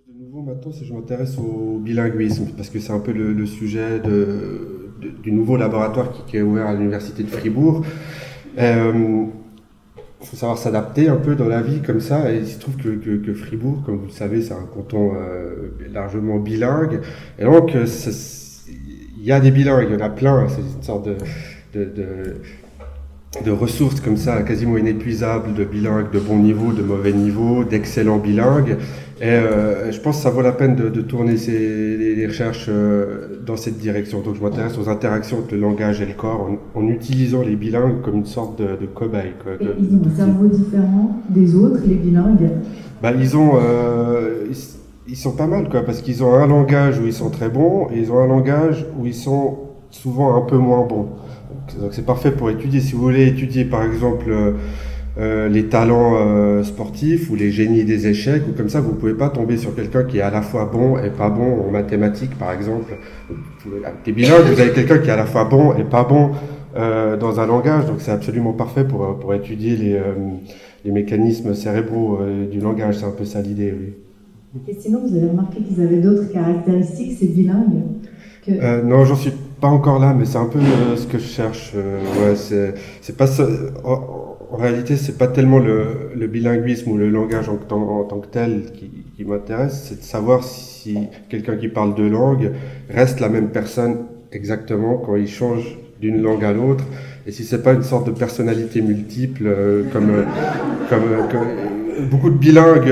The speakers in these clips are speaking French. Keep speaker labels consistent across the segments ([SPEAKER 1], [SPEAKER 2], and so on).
[SPEAKER 1] De nouveau maintenant, si je m'intéresse au bilinguisme, parce que c'est un peu le sujet du nouveau laboratoire qui est ouvert à l'université de Fribourg. Il faut savoir s'adapter un peu dans la vie comme ça, et il se trouve que Fribourg, comme vous le savez, c'est un canton largement bilingue, et donc il y a des bilingues, il y en a plein, c'est une sorte de ressources comme ça, quasiment inépuisables, de bilingues de bon niveau, de mauvais niveau, d'excellents bilingues. Et je pense que ça vaut la peine de tourner les recherches dans cette direction. Donc je m'intéresse aux interactions entre le langage et le corps en utilisant les bilingues comme une sorte de cobaye. Quoi,
[SPEAKER 2] et ils ont un cerveau différent des autres, les bilingues.
[SPEAKER 1] Bah, ils sont pas mal, quoi, parce qu'ils ont un langage où ils sont très bons et ils ont un langage où ils sont souvent un peu moins bons. Donc c'est parfait pour étudier. Si vous voulez étudier par exemple les talents sportifs ou les génies des échecs ou comme ça, vous pouvez pas tomber sur quelqu'un qui est à la fois bon et pas bon en mathématiques par exemple. Avec des bilingues, vous avez quelqu'un qui est à la fois bon et pas bon dans un langage, donc c'est absolument parfait pour étudier les mécanismes cérébraux du langage. C'est un peu ça l'idée, oui.
[SPEAKER 2] Et sinon, vous avez remarqué qu'ils avaient d'autres caractéristiques, ces bilingues
[SPEAKER 1] Non, j'en suis pas encore là, mais c'est un peu ce que je cherche. Ouais, c'est pas ça. En réalité, c'est pas tellement le bilinguisme ou le langage en tant que tel qui m'intéresse, c'est de savoir si quelqu'un qui parle deux langues reste la même personne exactement quand il change d'une langue à l'autre, et si c'est pas une sorte de personnalité multiple, comme beaucoup de bilingues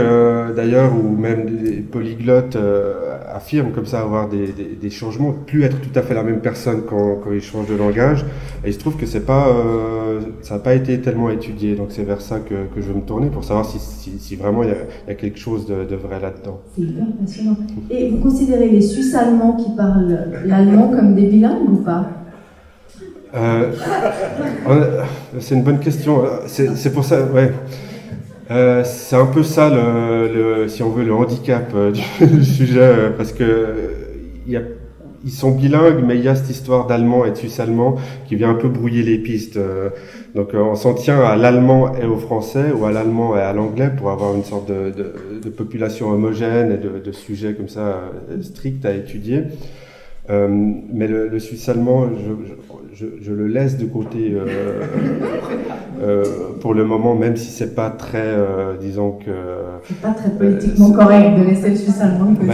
[SPEAKER 1] d'ailleurs, ou même des polyglottes affirment comme ça avoir des changements, plus être tout à fait la même personne quand ils changent de langage. Et il se trouve que c'est pas, ça n'a pas été tellement étudié, donc c'est vers ça que je veux me tourner pour savoir si vraiment il y a quelque chose de vrai là-dedans.
[SPEAKER 2] C'est hyper passionnant. Et vous considérez les Suisses allemands qui parlent l'allemand comme des bilingues ou pas?
[SPEAKER 1] C'est une bonne question. C'est pour ça, ouais. C'est un peu ça, si on veut, le handicap du sujet, parce que ils sont bilingues, mais il y a cette histoire d'allemand et de suisse-allemand qui vient un peu brouiller les pistes. Donc on s'en tient à l'allemand et au français, ou à l'allemand et à l'anglais, pour avoir une sorte de population homogène et de sujets comme ça stricts à étudier. Mais le suisse-allemand, je le laisse de côté pour le moment, même si c'est pas très, disons que...
[SPEAKER 2] C'est pas très politiquement correct de laisser le suisse-allemand.
[SPEAKER 1] Bah,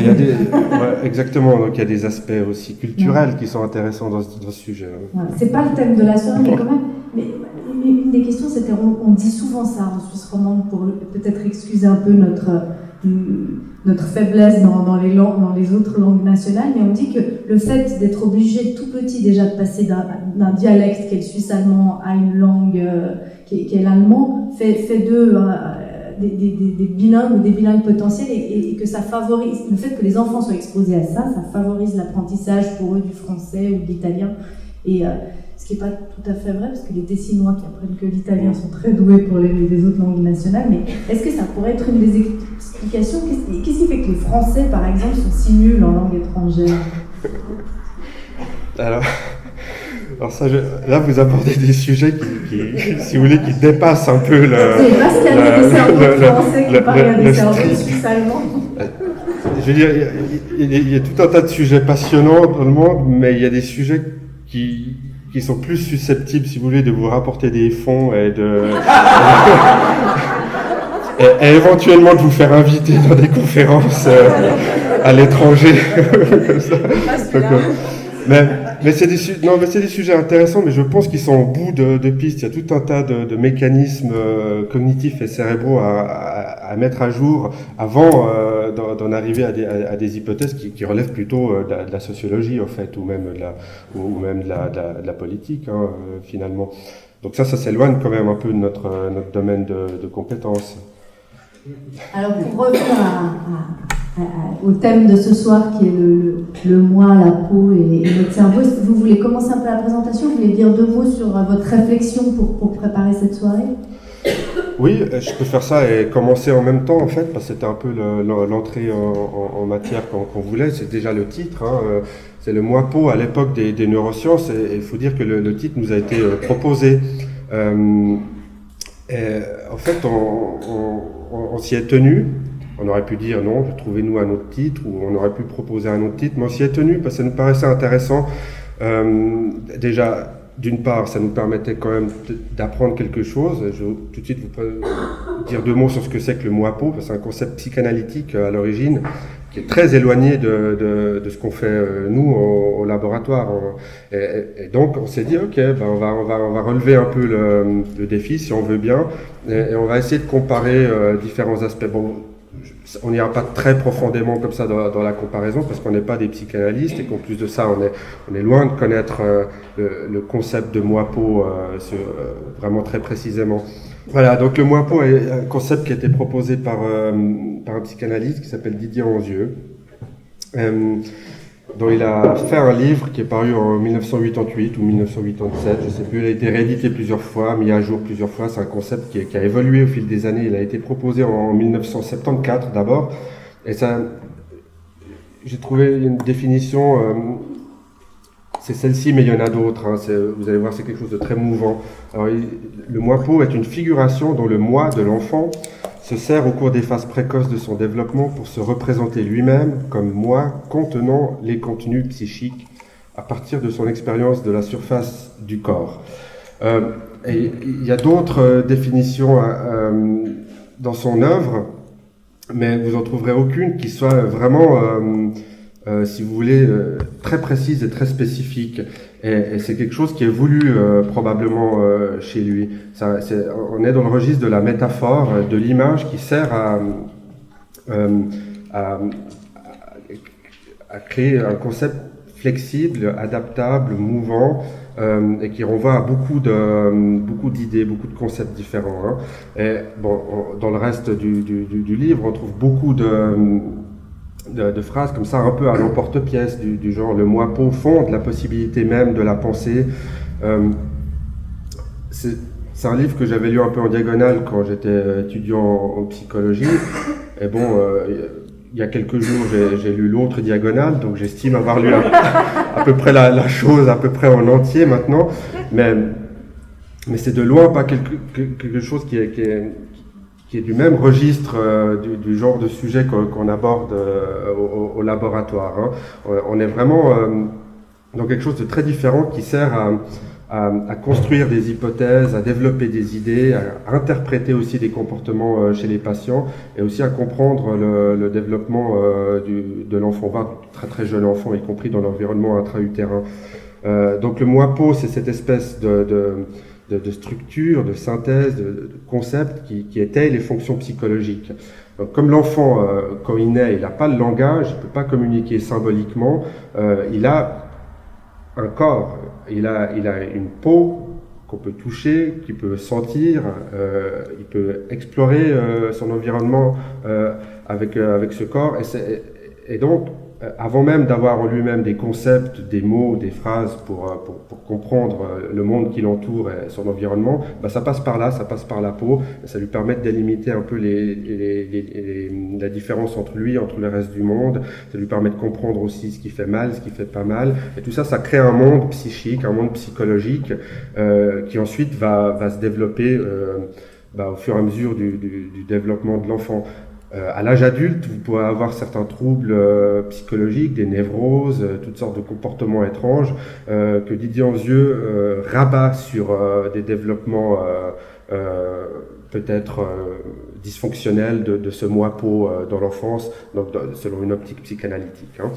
[SPEAKER 1] exactement, donc il y a des aspects aussi culturels qui sont intéressants dans ce sujet.
[SPEAKER 2] Voilà. C'est pas le thème de la soirée, mais quand même. Mais une des questions, c'était, on dit souvent ça en Suisse romande pour peut-être excuser un peu notre faiblesse dans les autres langues nationales, mais on dit que le fait d'être obligé tout petit déjà de passer d'un dialecte qui est le suisse-allemand à une langue qui est l'allemand fait d'eux des bilingues ou des bilingues potentiels, et que ça favorise, le fait que les enfants soient exposés à ça favorise l'apprentissage pour eux du français ou de l'italien, et ce qui n'est pas tout à fait vrai, parce que les Tessinois qui apprennent que l'italien sont très doués pour les autres langues nationales, mais est-ce que ça pourrait être une des explications? Qu'est-ce qui fait que les Français, par exemple, sont si nuls en langue étrangère?
[SPEAKER 1] Alors ça, là, vous abordez des sujets qui, si vous voulez, qui dépassent un peu le...
[SPEAKER 2] C'est parce qu'il y a des cerveaux français qui parlent à des cerveaux suisses-allemands.
[SPEAKER 1] Je veux dire, il y a tout un tas de sujets passionnants dans le monde, mais il y a des sujets qui sont plus susceptibles, si vous voulez, de vous rapporter des fonds et et éventuellement de vous faire inviter dans des conférences à l'étranger. Comme ça. Mais c'est des sujets intéressants, mais je pense qu'ils sont au bout de pistes. Il y a tout un tas de mécanismes cognitifs et cérébraux à mettre à jour avant d'en arriver à des hypothèses qui relèvent plutôt de la sociologie, en fait, ou même de la politique, hein, finalement. Donc ça s'éloigne quand même un peu de notre domaine de compétences.
[SPEAKER 2] Alors pour revenir au thème de ce soir, qui est le moi, la peau et notre cerveau, est-ce que vous voulez commencer un peu la présentation? Vous voulez dire deux mots sur votre réflexion pour préparer cette soirée?
[SPEAKER 1] Oui, je peux faire ça et commencer en même temps, en fait, parce que c'était un peu l'entrée en matière qu'on voulait. C'est déjà le titre, hein, c'est le moi peau à l'époque des neurosciences, et il faut dire que le titre nous a été proposé. Et, en fait, on s'y est tenu, On aurait pu dire non, trouvez-nous un autre titre, ou on aurait pu proposer un autre titre, mais on s'y est tenu parce que ça nous paraissait intéressant. Déjà, d'une part, ça nous permettait quand même d'apprendre quelque chose. Je vais tout de suite vous dire 2 mots sur ce que c'est que le Moapo, parce que c'est un concept psychanalytique à l'origine, qui est très éloigné de ce qu'on fait nous au laboratoire. Et donc on s'est dit ok, ben on va relever un peu le défi si on veut bien, et on va essayer de comparer différents aspects. Bon, on n'ira pas très profondément comme ça dans la comparaison parce qu'on n'est pas des psychanalystes et qu'en plus de ça on est loin de connaître le concept de Moapo vraiment très précisément. Voilà, donc le Moapo est un concept qui a été proposé par un psychanalyste qui s'appelle Didier Anzieux, dont il a fait un livre qui est paru en 1988 ou 1987, je ne sais plus, il a été réédité plusieurs fois, mis à jour plusieurs fois, c'est un concept qui a évolué au fil des années, il a été proposé en 1974 d'abord, et ça, j'ai trouvé une définition, c'est celle-ci, mais il y en a d'autres, hein, vous allez voir, c'est quelque chose de très mouvant. Alors, le Moapo est une figuration dont le moi de l'enfant se sert au cours des phases précoces de son développement pour se représenter lui-même comme moi contenant les contenus psychiques à partir de son expérience de la surface du corps. Et il y a d'autres définitions dans son œuvre, mais vous en trouverez aucune qui soit vraiment, si vous voulez, très précise et très spécifique. Et c'est quelque chose qui est voulu probablement chez lui. On est dans le registre de la métaphore, de l'image qui sert à créer un concept flexible, adaptable, mouvant, et qui renvoie à beaucoup d'idées, beaucoup de concepts différents. Hein. Et bon, dans le reste du livre, on trouve beaucoup de phrases comme ça, un peu à l'emporte-pièce, du genre le Moapo fonde la possibilité même de la pensée. C'est un livre que j'avais lu un peu en diagonale quand j'étais étudiant en psychologie. Et bon, il y a quelques jours, j'ai lu l'autre diagonale, donc j'estime avoir lu à peu près la chose, à peu près en entier maintenant. Mais c'est de loin pas quelque chose qui est du même registre du genre de sujet qu'on aborde au laboratoire. Hein. On est vraiment dans quelque chose de très différent qui sert à construire des hypothèses, à développer des idées, à interpréter aussi des comportements chez les patients et aussi à comprendre le développement de l'enfant, très très jeune enfant, y compris dans l'environnement intra-utérin. Donc le Moapo, c'est cette espèce de structure, de synthèse, de concept qui étaye les fonctions psychologiques. Donc, comme l'enfant, quand il naît, il n'a pas le langage, il ne peut pas communiquer symboliquement, il a un corps, il a une peau qu'on peut toucher, qu'il peut sentir, il peut explorer son environnement avec ce corps, et donc avant même d'avoir en lui-même des concepts, des mots, des phrases pour comprendre le monde qui l'entoure et son environnement, bah ça passe par là, ça passe par la peau, et ça lui permet de délimiter un peu la différence entre lui, entre le reste du monde, ça lui permet de comprendre aussi ce qui fait mal, ce qui fait pas mal, et tout ça, ça crée un monde psychique, un monde psychologique qui ensuite va se développer au fur et à mesure du développement de l'enfant. À l'âge adulte, vous pouvez avoir certains troubles psychologiques, des névroses, toutes sortes de comportements étranges que Didier Anzieux rabat sur des développements peut-être dysfonctionnels de ce Moapo dans l'enfance, donc selon une optique psychanalytique. Hein.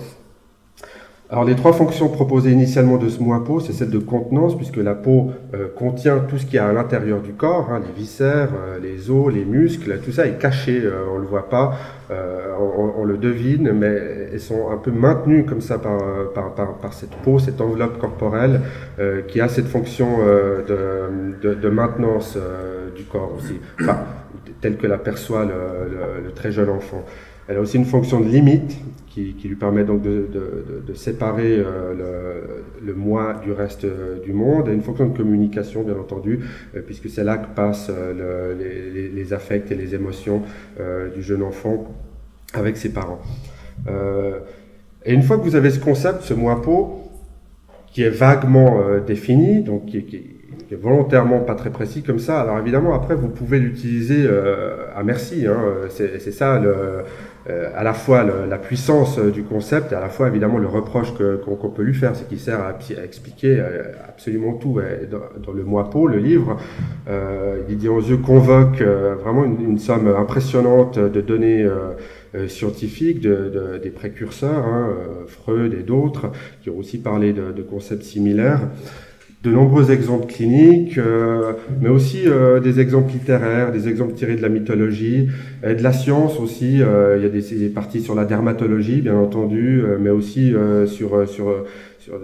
[SPEAKER 1] Alors les 3 fonctions proposées initialement de ce Moapo, c'est celle de contenance, puisque la peau contient tout ce qu'il y a à l'intérieur du corps, hein, les viscères, les os, les muscles, tout ça est caché, on ne le voit pas, on le devine, mais elles sont un peu maintenues comme ça par cette peau, cette enveloppe corporelle qui a cette fonction de maintenance du corps aussi, enfin, telle que l'aperçoit le très jeune enfant. Elle a aussi une fonction de limite qui lui permet donc de séparer le moi du reste du monde, et une fonction de communication bien entendu, puisque c'est là que passent les affects et les émotions du jeune enfant avec ses parents. Et une fois que vous avez ce concept, ce Moapo, qui est vaguement défini, donc qui qui est volontairement pas très précis comme ça. Alors évidemment, après, vous pouvez l'utiliser à merci. Hein. C'est ça, à la fois la puissance du concept et à la fois évidemment le reproche qu'on peut lui faire, c'est qu'il sert à expliquer absolument tout. Dans le Moipeau, le livre, Didier Anzieux convoque vraiment une somme impressionnante de données scientifiques, des précurseurs, hein, Freud et d'autres, qui ont aussi parlé de concepts similaires. De nombreux exemples cliniques, mais aussi des exemples littéraires, des exemples tirés de la mythologie, et de la science aussi. Il y a des parties sur la dermatologie, bien entendu, mais aussi sur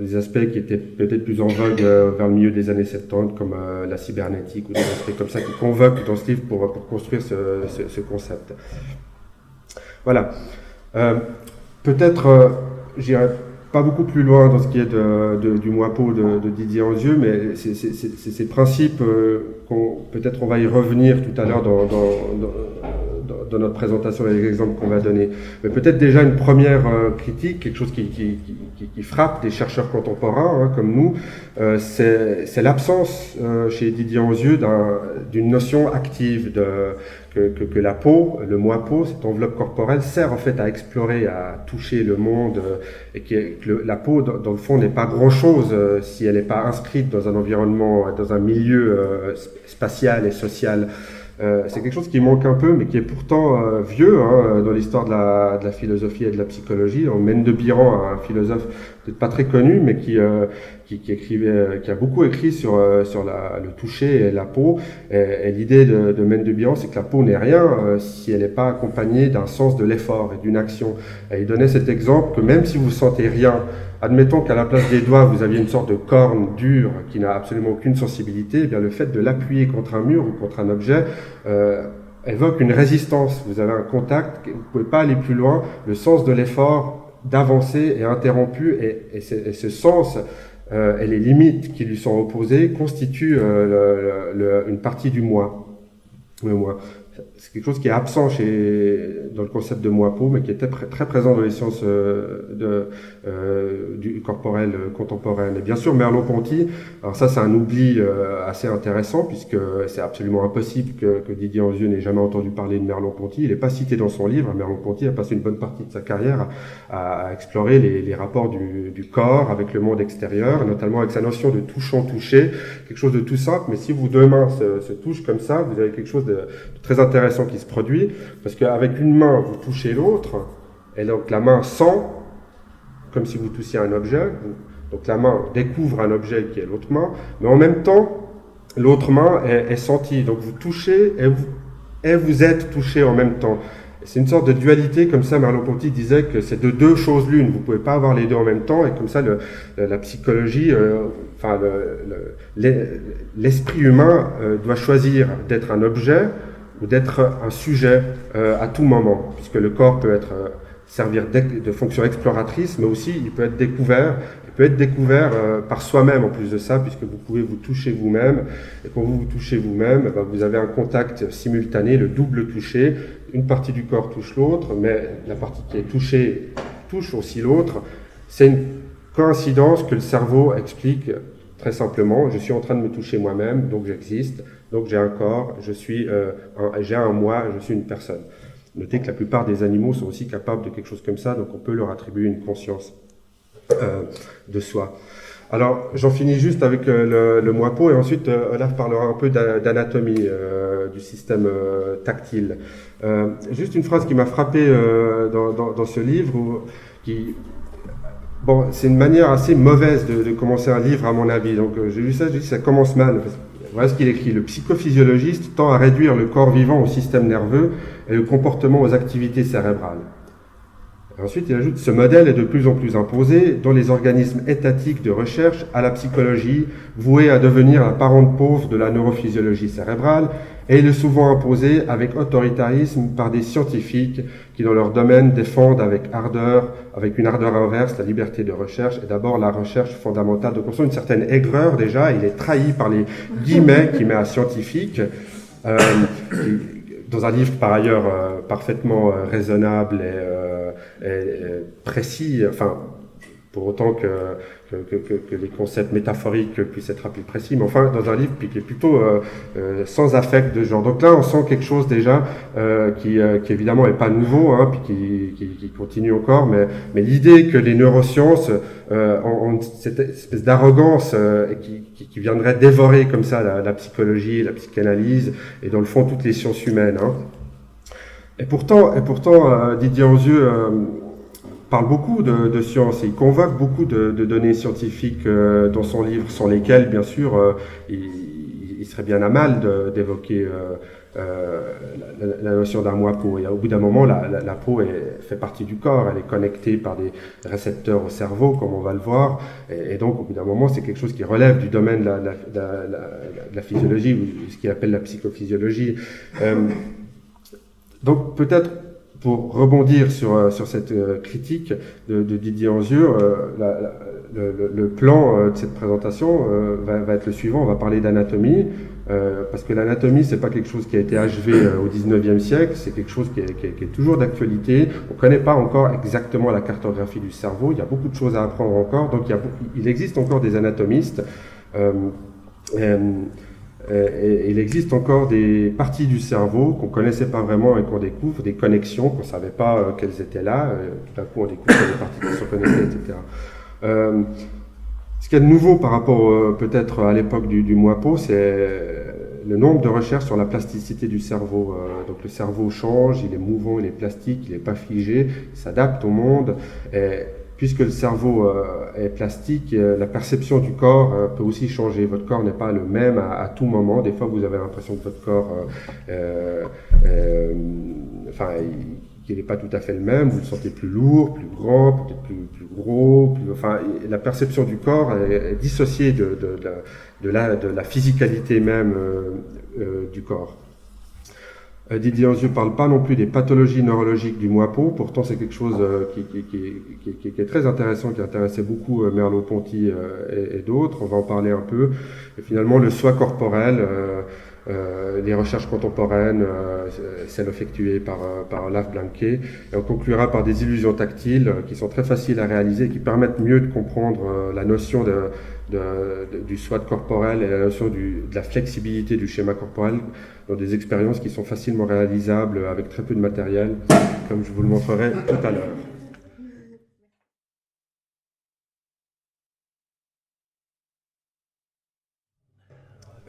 [SPEAKER 1] des aspects qui étaient peut-être plus en vogue vers le milieu des années 70, comme la cybernétique ou des aspects comme ça qui convoquent dans ce livre pour construire ce concept. Voilà. Peut-être, j'irai pas beaucoup plus loin dans ce qui est du Moipeau de Didier Anzieux, mais c'est ces principes peut-être on va y revenir tout à l'heure dans notre présentation et les exemples qu'on va donner. Mais peut-être déjà une première critique, quelque chose qui frappe des chercheurs contemporains, hein, comme nous, c'est l'absence chez Didier Anzieux d'une notion active que la peau, le Moipeau, cette enveloppe corporelle, sert en fait à explorer, à toucher le monde, et que la peau, dans le fond, n'est pas grand-chose si elle n'est pas inscrite dans un environnement, dans un milieu spatial et social. C'est quelque chose qui manque un peu, mais qui est pourtant vieux hein, dans l'histoire de la philosophie et de la psychologie. Mène de Biran, un philosophe peut-être pas très connu, mais qui a beaucoup écrit sur le toucher et la peau. Et l'idée de Mène de Biran, c'est que la peau n'est rien si elle n'est pas accompagnée d'un sens de l'effort et d'une action. Et il donnait cet exemple que même si vous sentez rien, admettons qu'à la place des doigts, vous aviez une sorte de corne dure qui n'a absolument aucune sensibilité, eh bien le fait de l'appuyer contre un mur ou contre un objet évoque une résistance. Vous avez un contact, vous ne pouvez pas aller plus loin. Le sens de l'effort d'avancer est interrompu et ce sens et les limites qui lui sont opposées constituent une partie du moi. Le moi. C'est quelque chose qui est absent dans le concept de Moipeau, mais qui était très présent dans les sciences du corporel contemporaines. Et bien sûr, Merleau-Ponty, alors ça c'est un oubli assez intéressant, puisque c'est absolument impossible que Didier Anzieux n'ait jamais entendu parler de Merleau-Ponty. Il n'est pas cité dans son livre. Merleau-Ponty a passé une bonne partie de sa carrière à explorer les rapports du corps avec le monde extérieur, notamment avec sa notion de touchant-toucher, quelque chose de tout simple, mais si vos deux mains se touchent comme ça, vous avez quelque chose de très intéressant qui se produit, parce qu'avec une main, vous touchez l'autre, et donc la main sent, comme si vous toussiez un objet, donc la main découvre un objet qui est l'autre main, mais en même temps, l'autre main est sentie, donc vous touchez et vous êtes touché en même temps. C'est une sorte de dualité, comme ça Merleau-Ponty disait que c'est de deux choses l'une, vous ne pouvez pas avoir les deux en même temps, et comme ça la psychologie, l'esprit humain doit choisir d'être un objet ou d'être un sujet à tout moment, puisque le corps peut servir de fonction exploratrice, mais aussi il peut être découvert. Il peut être découvert par soi-même en plus de ça, puisque vous pouvez vous toucher vous-même, et quand vous vous touchez vous-même, vous avez un contact simultané, le double toucher. Une partie du corps touche l'autre, mais la partie qui est touchée touche aussi l'autre. C'est une coïncidence que le cerveau explique très simplement. Je suis en train de me toucher moi-même, donc j'existe, donc j'ai un corps, j'ai un moi, je suis une personne. Notez que la plupart des animaux sont aussi capables de quelque chose comme ça, donc on peut leur attribuer une conscience de soi. Alors, j'en finis juste avec le Moipeau, et ensuite Olaf parlera un peu d'anatomie du système tactile. Juste une phrase qui m'a frappé dans ce livre, c'est une manière assez mauvaise de commencer un livre à mon avis. Donc j'ai lu ça, j'ai dit ça commence mal. Voilà ce qu'il écrit. Le psychophysiologiste tend à réduire le corps vivant au système nerveux et le comportement aux activités cérébrales. Et ensuite, il ajoute, ce modèle est de plus en plus imposé dans les organismes étatiques de recherche à la psychologie, voués à devenir la parente pauvre de la neurophysiologie cérébrale, et il est souvent imposé avec autoritarisme par des scientifiques qui, dans leur domaine, défendent avec une ardeur inverse, la liberté de recherche, et d'abord la recherche fondamentale. Donc on sent une certaine aigreur déjà, il est trahi par les guillemets qu'il met à scientifique, dans un livre par ailleurs parfaitement raisonnable et précis, pour autant que les concepts métaphoriques puissent être plus précis, mais enfin dans un livre qui est plutôt sans affect de genre. Donc là on sent quelque chose déjà qui évidemment est pas nouveau, hein, puis qui continue encore, mais l'idée que les neurosciences ont cette espèce d'arrogance qui viendrait dévorer comme ça la psychologie, la psychanalyse et dans le fond toutes les sciences humaines. Hein. Et pourtant Didier Anzieux parle beaucoup de science et il convoque beaucoup de données scientifiques dans son livre, sans lesquelles, bien sûr, il serait bien à mal d'évoquer la notion d'un moi-peau. Et au bout d'un moment, la peau fait partie du corps, elle est connectée par des récepteurs au cerveau, comme on va le voir, et donc au bout d'un moment, c'est quelque chose qui relève du domaine de la physiologie, ou ce qu'il appelle la psychophysiologie. Donc peut-être, pour rebondir sur cette critique de Didier Anzieux, le plan de cette présentation va être le suivant. On va parler d'anatomie, parce que l'anatomie, c'est pas quelque chose qui a été achevé au 19e siècle, c'est quelque chose qui est toujours d'actualité. On connaît pas encore exactement la cartographie du cerveau, il y a beaucoup de choses à apprendre encore, donc il existe encore des anatomistes, et il existe encore des parties du cerveau qu'on connaissait pas vraiment et qu'on découvre, des connexions qu'on savait pas qu'elles étaient là. Tout d'un coup, on découvre des parties qui se connaissaient, etc. Ce qu'il y a de nouveau par rapport peut-être à l'époque du moi-peau, c'est le nombre de recherches sur la plasticité du cerveau. Donc le cerveau change, il est mouvant, il est plastique, il n'est pas figé, il s'adapte au monde. Et puisque le cerveau est plastique, la perception du corps peut aussi changer. Votre corps n'est pas le même à tout moment. Des fois, vous avez l'impression que votre corps, qu'il n'est pas tout à fait le même. Vous le sentez plus lourd, plus grand, peut-être plus gros. La perception du corps est dissociée de la physicalité même du corps. Didier Anzieux ne parle pas non plus des pathologies neurologiques du moi-peau, pourtant c'est quelque chose qui est très intéressant, qui intéressait beaucoup Merleau-Ponty et d'autres, on va en parler un peu. Et finalement le soi corporel, les recherches contemporaines, celles effectuées par Olaf Blanquet, et on conclura par des illusions tactiles qui sont très faciles à réaliser et qui permettent mieux de comprendre la notion du soi corporel et la notion de la flexibilité du schéma corporel dans des expériences qui sont facilement réalisables avec très peu de matériel, comme je vous le montrerai tout à l'heure.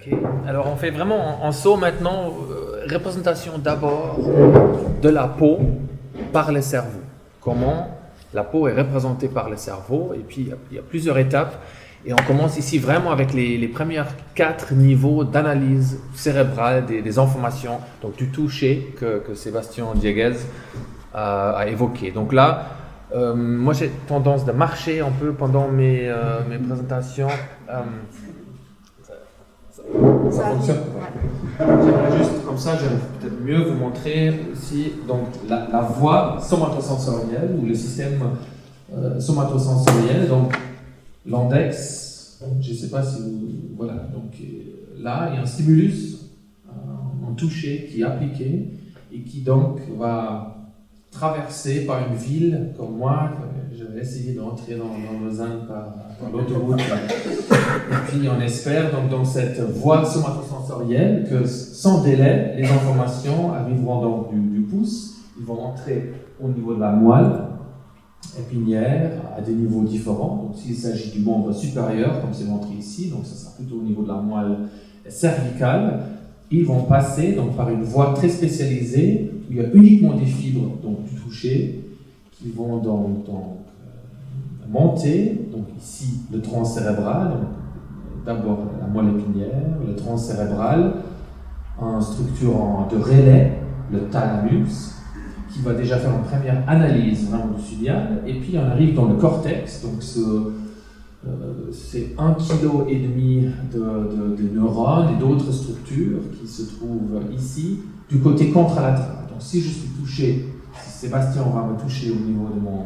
[SPEAKER 3] Okay. Alors on fait vraiment un saut maintenant, représentation d'abord de la peau par le cerveau. Comment la peau est représentée par le cerveau, et puis il y a plusieurs étapes. Et on commence ici vraiment avec les premiers 4 niveaux d'analyse cérébrale des informations, donc du toucher que Sébastien Dieguez a évoqué. Donc là, moi j'ai tendance de marcher un peu pendant mes présentations. Ça fonctionne. J'aimerais juste, comme ça, j'aimerais peut-être mieux vous montrer aussi donc, la voie somatosensorielle ou le système somatosensoriel. Donc, l'index, je ne sais pas si vous... Voilà, donc là, il y a un stimulus, un toucher qui est appliqué et qui donc va traverser par une ville comme moi. Je vais essayer d'entrer dans Lausanne par l'autoroute. Et puis on espère donc dans cette voie somatosensorielle que sans délai, les informations arriveront donc du pouce. Ils vont entrer au niveau de la moelle épinière à des niveaux différents. Donc s'il s'agit du membre supérieur, comme c'est montré ici, donc ça sera plutôt au niveau de la moelle cervicale, ils vont passer donc par une voie très spécialisée où il y a uniquement des fibres donc du toucher qui vont donc monter. Donc ici le tronc cérébral, d'abord la moelle épinière, le tronc cérébral, en structure de relais, le thalamus, qui va déjà faire une première analyse vraiment du signal, et puis on arrive dans le cortex, donc c'est 1,5 kg de neurones et d'autres structures qui se trouvent ici, du côté contralatéral. Donc si je suis touché, si Sébastien va me toucher au niveau de mon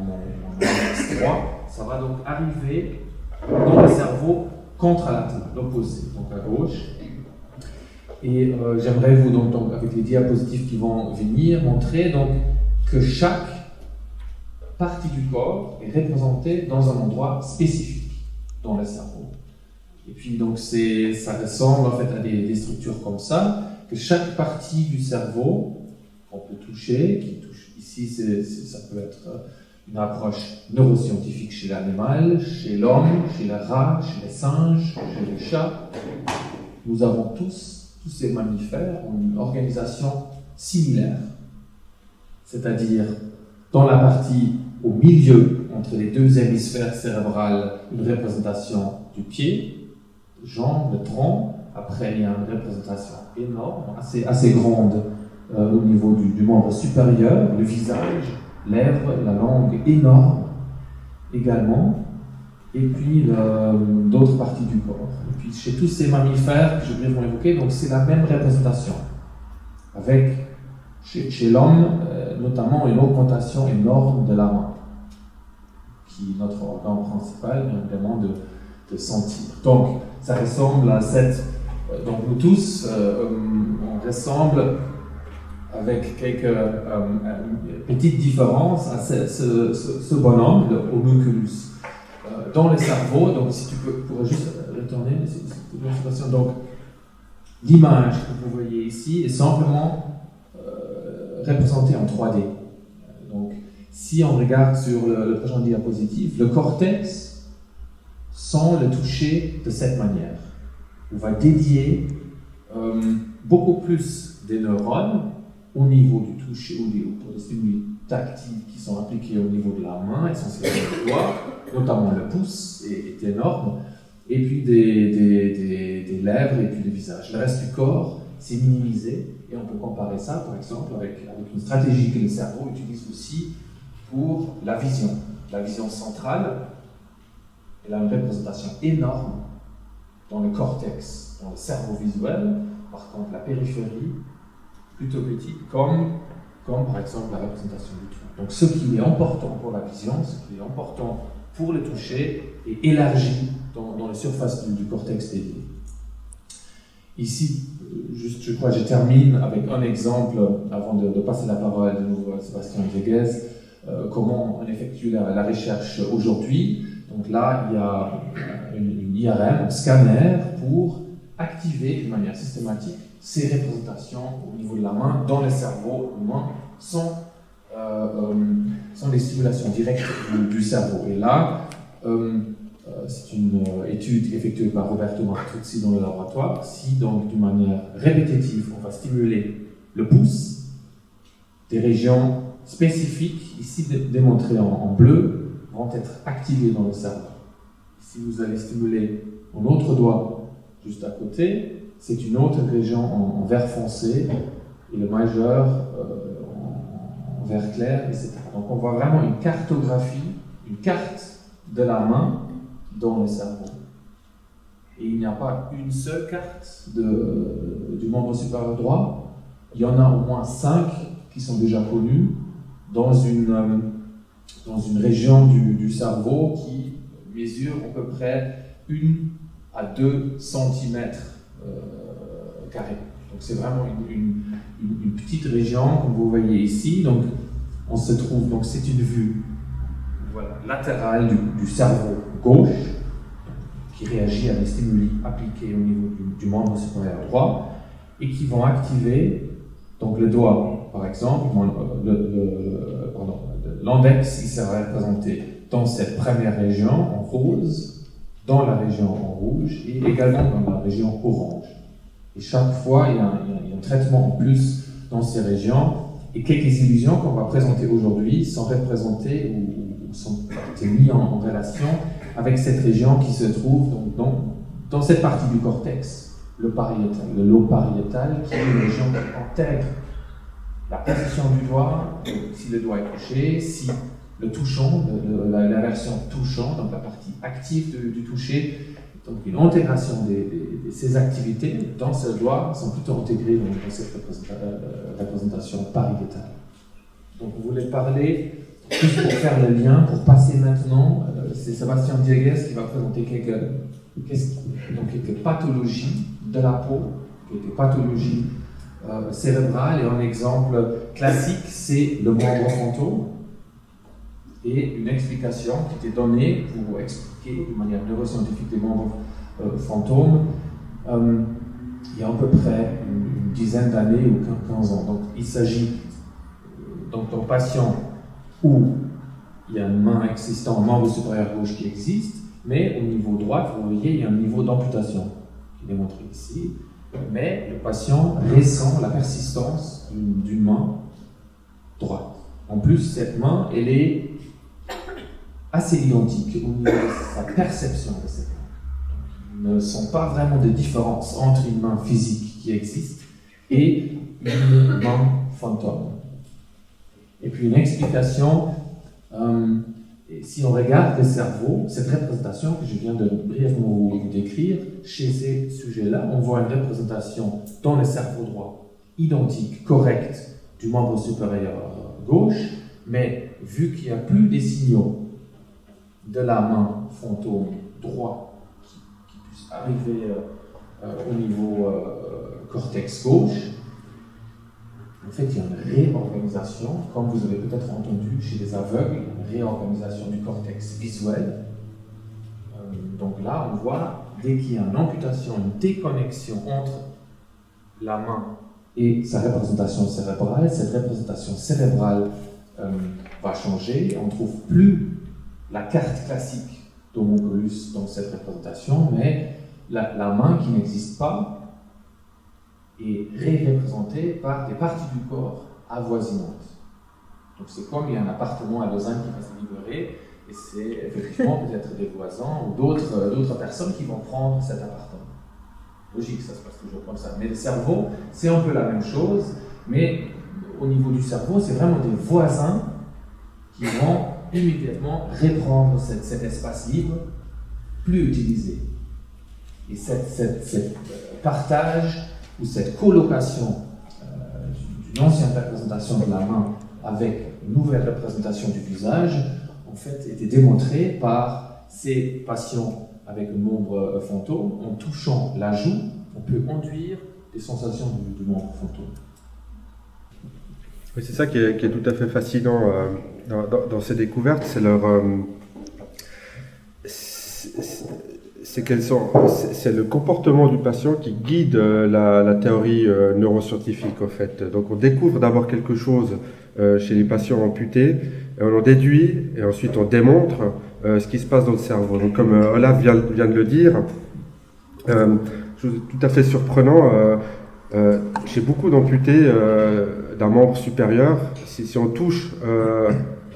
[SPEAKER 3] axe droit, ça va donc arriver dans le cerveau contralatéral, l'opposé, donc à gauche. Et j'aimerais vous, donc, avec les diapositives qui vont venir, montrer donc, que chaque partie du corps est représentée dans un endroit spécifique dans le cerveau. Et puis donc ça ressemble en fait à des structures comme ça, que chaque partie du cerveau qu'on peut toucher, qui touche ici, ça peut être une approche neuroscientifique chez l'animal, chez l'homme, chez les rats, chez les singes, chez les chats. Nous avons tous ces mammifères ont une organisation similaire, c'est-à-dire dans la partie au milieu, entre les deux hémisphères cérébrales, une représentation du pied, jambes, le tronc. Après, il y a une représentation énorme, assez grande au niveau du membre supérieur, le visage, lèvres, la langue énorme également, et puis d'autres parties du corps. Et puis chez tous ces mammifères que je viens de évoquer, donc c'est la même représentation, avec chez l'homme notamment une augmentation énorme de la main, qui est notre organe principal, bien évidemment de sentir. Donc ça ressemble à cette... donc nous tous, on ressemble avec quelques petites différences à ce bonhomme, le homunculus. Dans le cerveau, donc si tu pourrais juste retourner l'illustration, donc l'image que vous voyez ici est simplement représentée en 3D. Donc si on regarde sur le prochain diapositive, le cortex sent le toucher de cette manière. On va dédier beaucoup plus des neurones au niveau du toucher, pour les stimuli tactiles qui sont appliqués au niveau de la main, essentiellement le doigt, notamment le pouce est énorme, et puis des lèvres et puis le visage. Le reste du corps, c'est minimisé, et on peut comparer ça, par exemple, avec une stratégie que le cerveau utilise aussi pour la vision centrale. Elle a une représentation énorme dans le cortex, dans le cerveau visuel. Par contre, la périphérie, plutôt petite, comme par exemple la représentation du tout. Donc ce qui est important pour la vision, ce qui est important pour le toucher, est élargi dans la surface du cortex dédié. Ici, juste, je crois que je termine avec un exemple, avant de passer la parole de nouveau à Sébastien Dieguez, comment on effectue la recherche aujourd'hui. Donc là, il y a une IRM, un scanner, pour activer de manière systématique ces représentations au niveau de la main dans le cerveau humain sans des stimulations directes du cerveau. Et là, c'est une étude effectuée par Roberto Martuzzi dans le laboratoire. Si donc d'une manière répétitive, on va stimuler le pouce, des régions spécifiques, ici démontrées en bleu, vont être activées dans le cerveau. Si vous allez stimuler un autre doigt juste à côté, c'est une autre région en vert foncé et le majeur en vert clair, etc. Donc on voit vraiment une cartographie, une carte de la main dans le cerveau. Et il n'y a pas une seule carte du membre supérieur droit, il y en a au moins 5 qui sont déjà connues dans une région du cerveau qui mesure à peu près 1 à 2 cm carrés. Donc c'est vraiment une petite région, comme vous voyez ici. Donc on se trouve, donc c'est une vue latérale du cerveau gauche qui réagit à des stimuli appliqués au niveau du membre supérieur droit et qui vont activer donc le doigt, par exemple, l'index, il sera représenté dans cette première région en rose, dans la région en rouge et également dans la région orange. Et chaque fois, il y a un traitement en plus dans ces régions et quelques illusions qu'on va présenter aujourd'hui sont représentées ou sont mises en relation avec cette région qui se trouve donc dans cette partie du cortex, le lobe pariétal, qui est une région qui intègre la position du doigt, si le doigt est touché, si le touchant, la version touchant, donc la partie active du toucher, donc une intégration de ces activités dans ce doigt sont plutôt intégrées dans cette représentation pariétale. Donc vous voulez parler, juste pour faire le lien, pour passer maintenant, c'est Sébastien Dieguez qui va présenter quelques pathologies de la peau, quelques pathologies cérébrales, et un exemple classique, c'est le membre fantôme. et une explication qui était donnée pour expliquer de manière neuroscientifique des membres fantômes il y a à peu près une dizaine d'années ou 15 ans. Donc il s'agit d'un patient où il y a une main existante, un membre supérieur gauche qui existe, mais au niveau droit, vous voyez, il y a un niveau d'amputation qui est démontré ici, mais le patient ressent la persistance d'une main droite. En plus, cette main, elle est assez identique au niveau de sa perception de cette main. Il ne sont pas vraiment de différence entre une main physique qui existe et une main fantôme. Et puis une explication, si on regarde le cerveau, cette représentation que je viens de brièvement vous décrire, chez ces sujets-là, on voit une représentation dans le cerveau droit, identique, correcte, du membre supérieur gauche, mais vu qu'il n'y a plus des signaux de la main fantôme droit qui puissent arriver au niveau cortex gauche, en fait, il y a une réorganisation, comme vous avez peut-être entendu chez les aveugles, une réorganisation du cortex visuel. Donc là, on voit, dès qu'il y a une amputation, une déconnexion entre la main et sa représentation cérébrale, cette représentation cérébrale va changer. On ne trouve plus la carte classique d'homonculus dans cette représentation, mais la main qui n'existe pas est représentée par des parties du corps avoisinantes. Donc c'est comme il y a un appartement à Lausanne qui va se libérer, et c'est effectivement peut-être des voisins ou d'autres personnes qui vont prendre cet appartement. Logique, ça se passe toujours comme ça. Mais le cerveau, c'est un peu la même chose, mais au niveau du cerveau, c'est vraiment des voisins qui vont immédiatement reprendre cet espace libre plus utilisé. Et cette partage ou cette colocation d'une ancienne représentation de la main avec une nouvelle représentation du visage, en fait, était démontrée par ces patients avec un membre fantôme. En touchant la joue, on peut induire des sensations du membre fantôme.
[SPEAKER 1] Oui, c'est ça qui est tout à fait fascinant dans ces découvertes, c'est leur... c'est le comportement du patient qui guide la théorie neuroscientifique, en fait. Donc on découvre d'abord quelque chose chez les patients amputés, et on en déduit, et ensuite on démontre ce qui se passe dans le cerveau. Donc comme Olaf vient de le dire, chose tout à fait surprenant, chez beaucoup d'amputés d'un membre supérieur, si on touche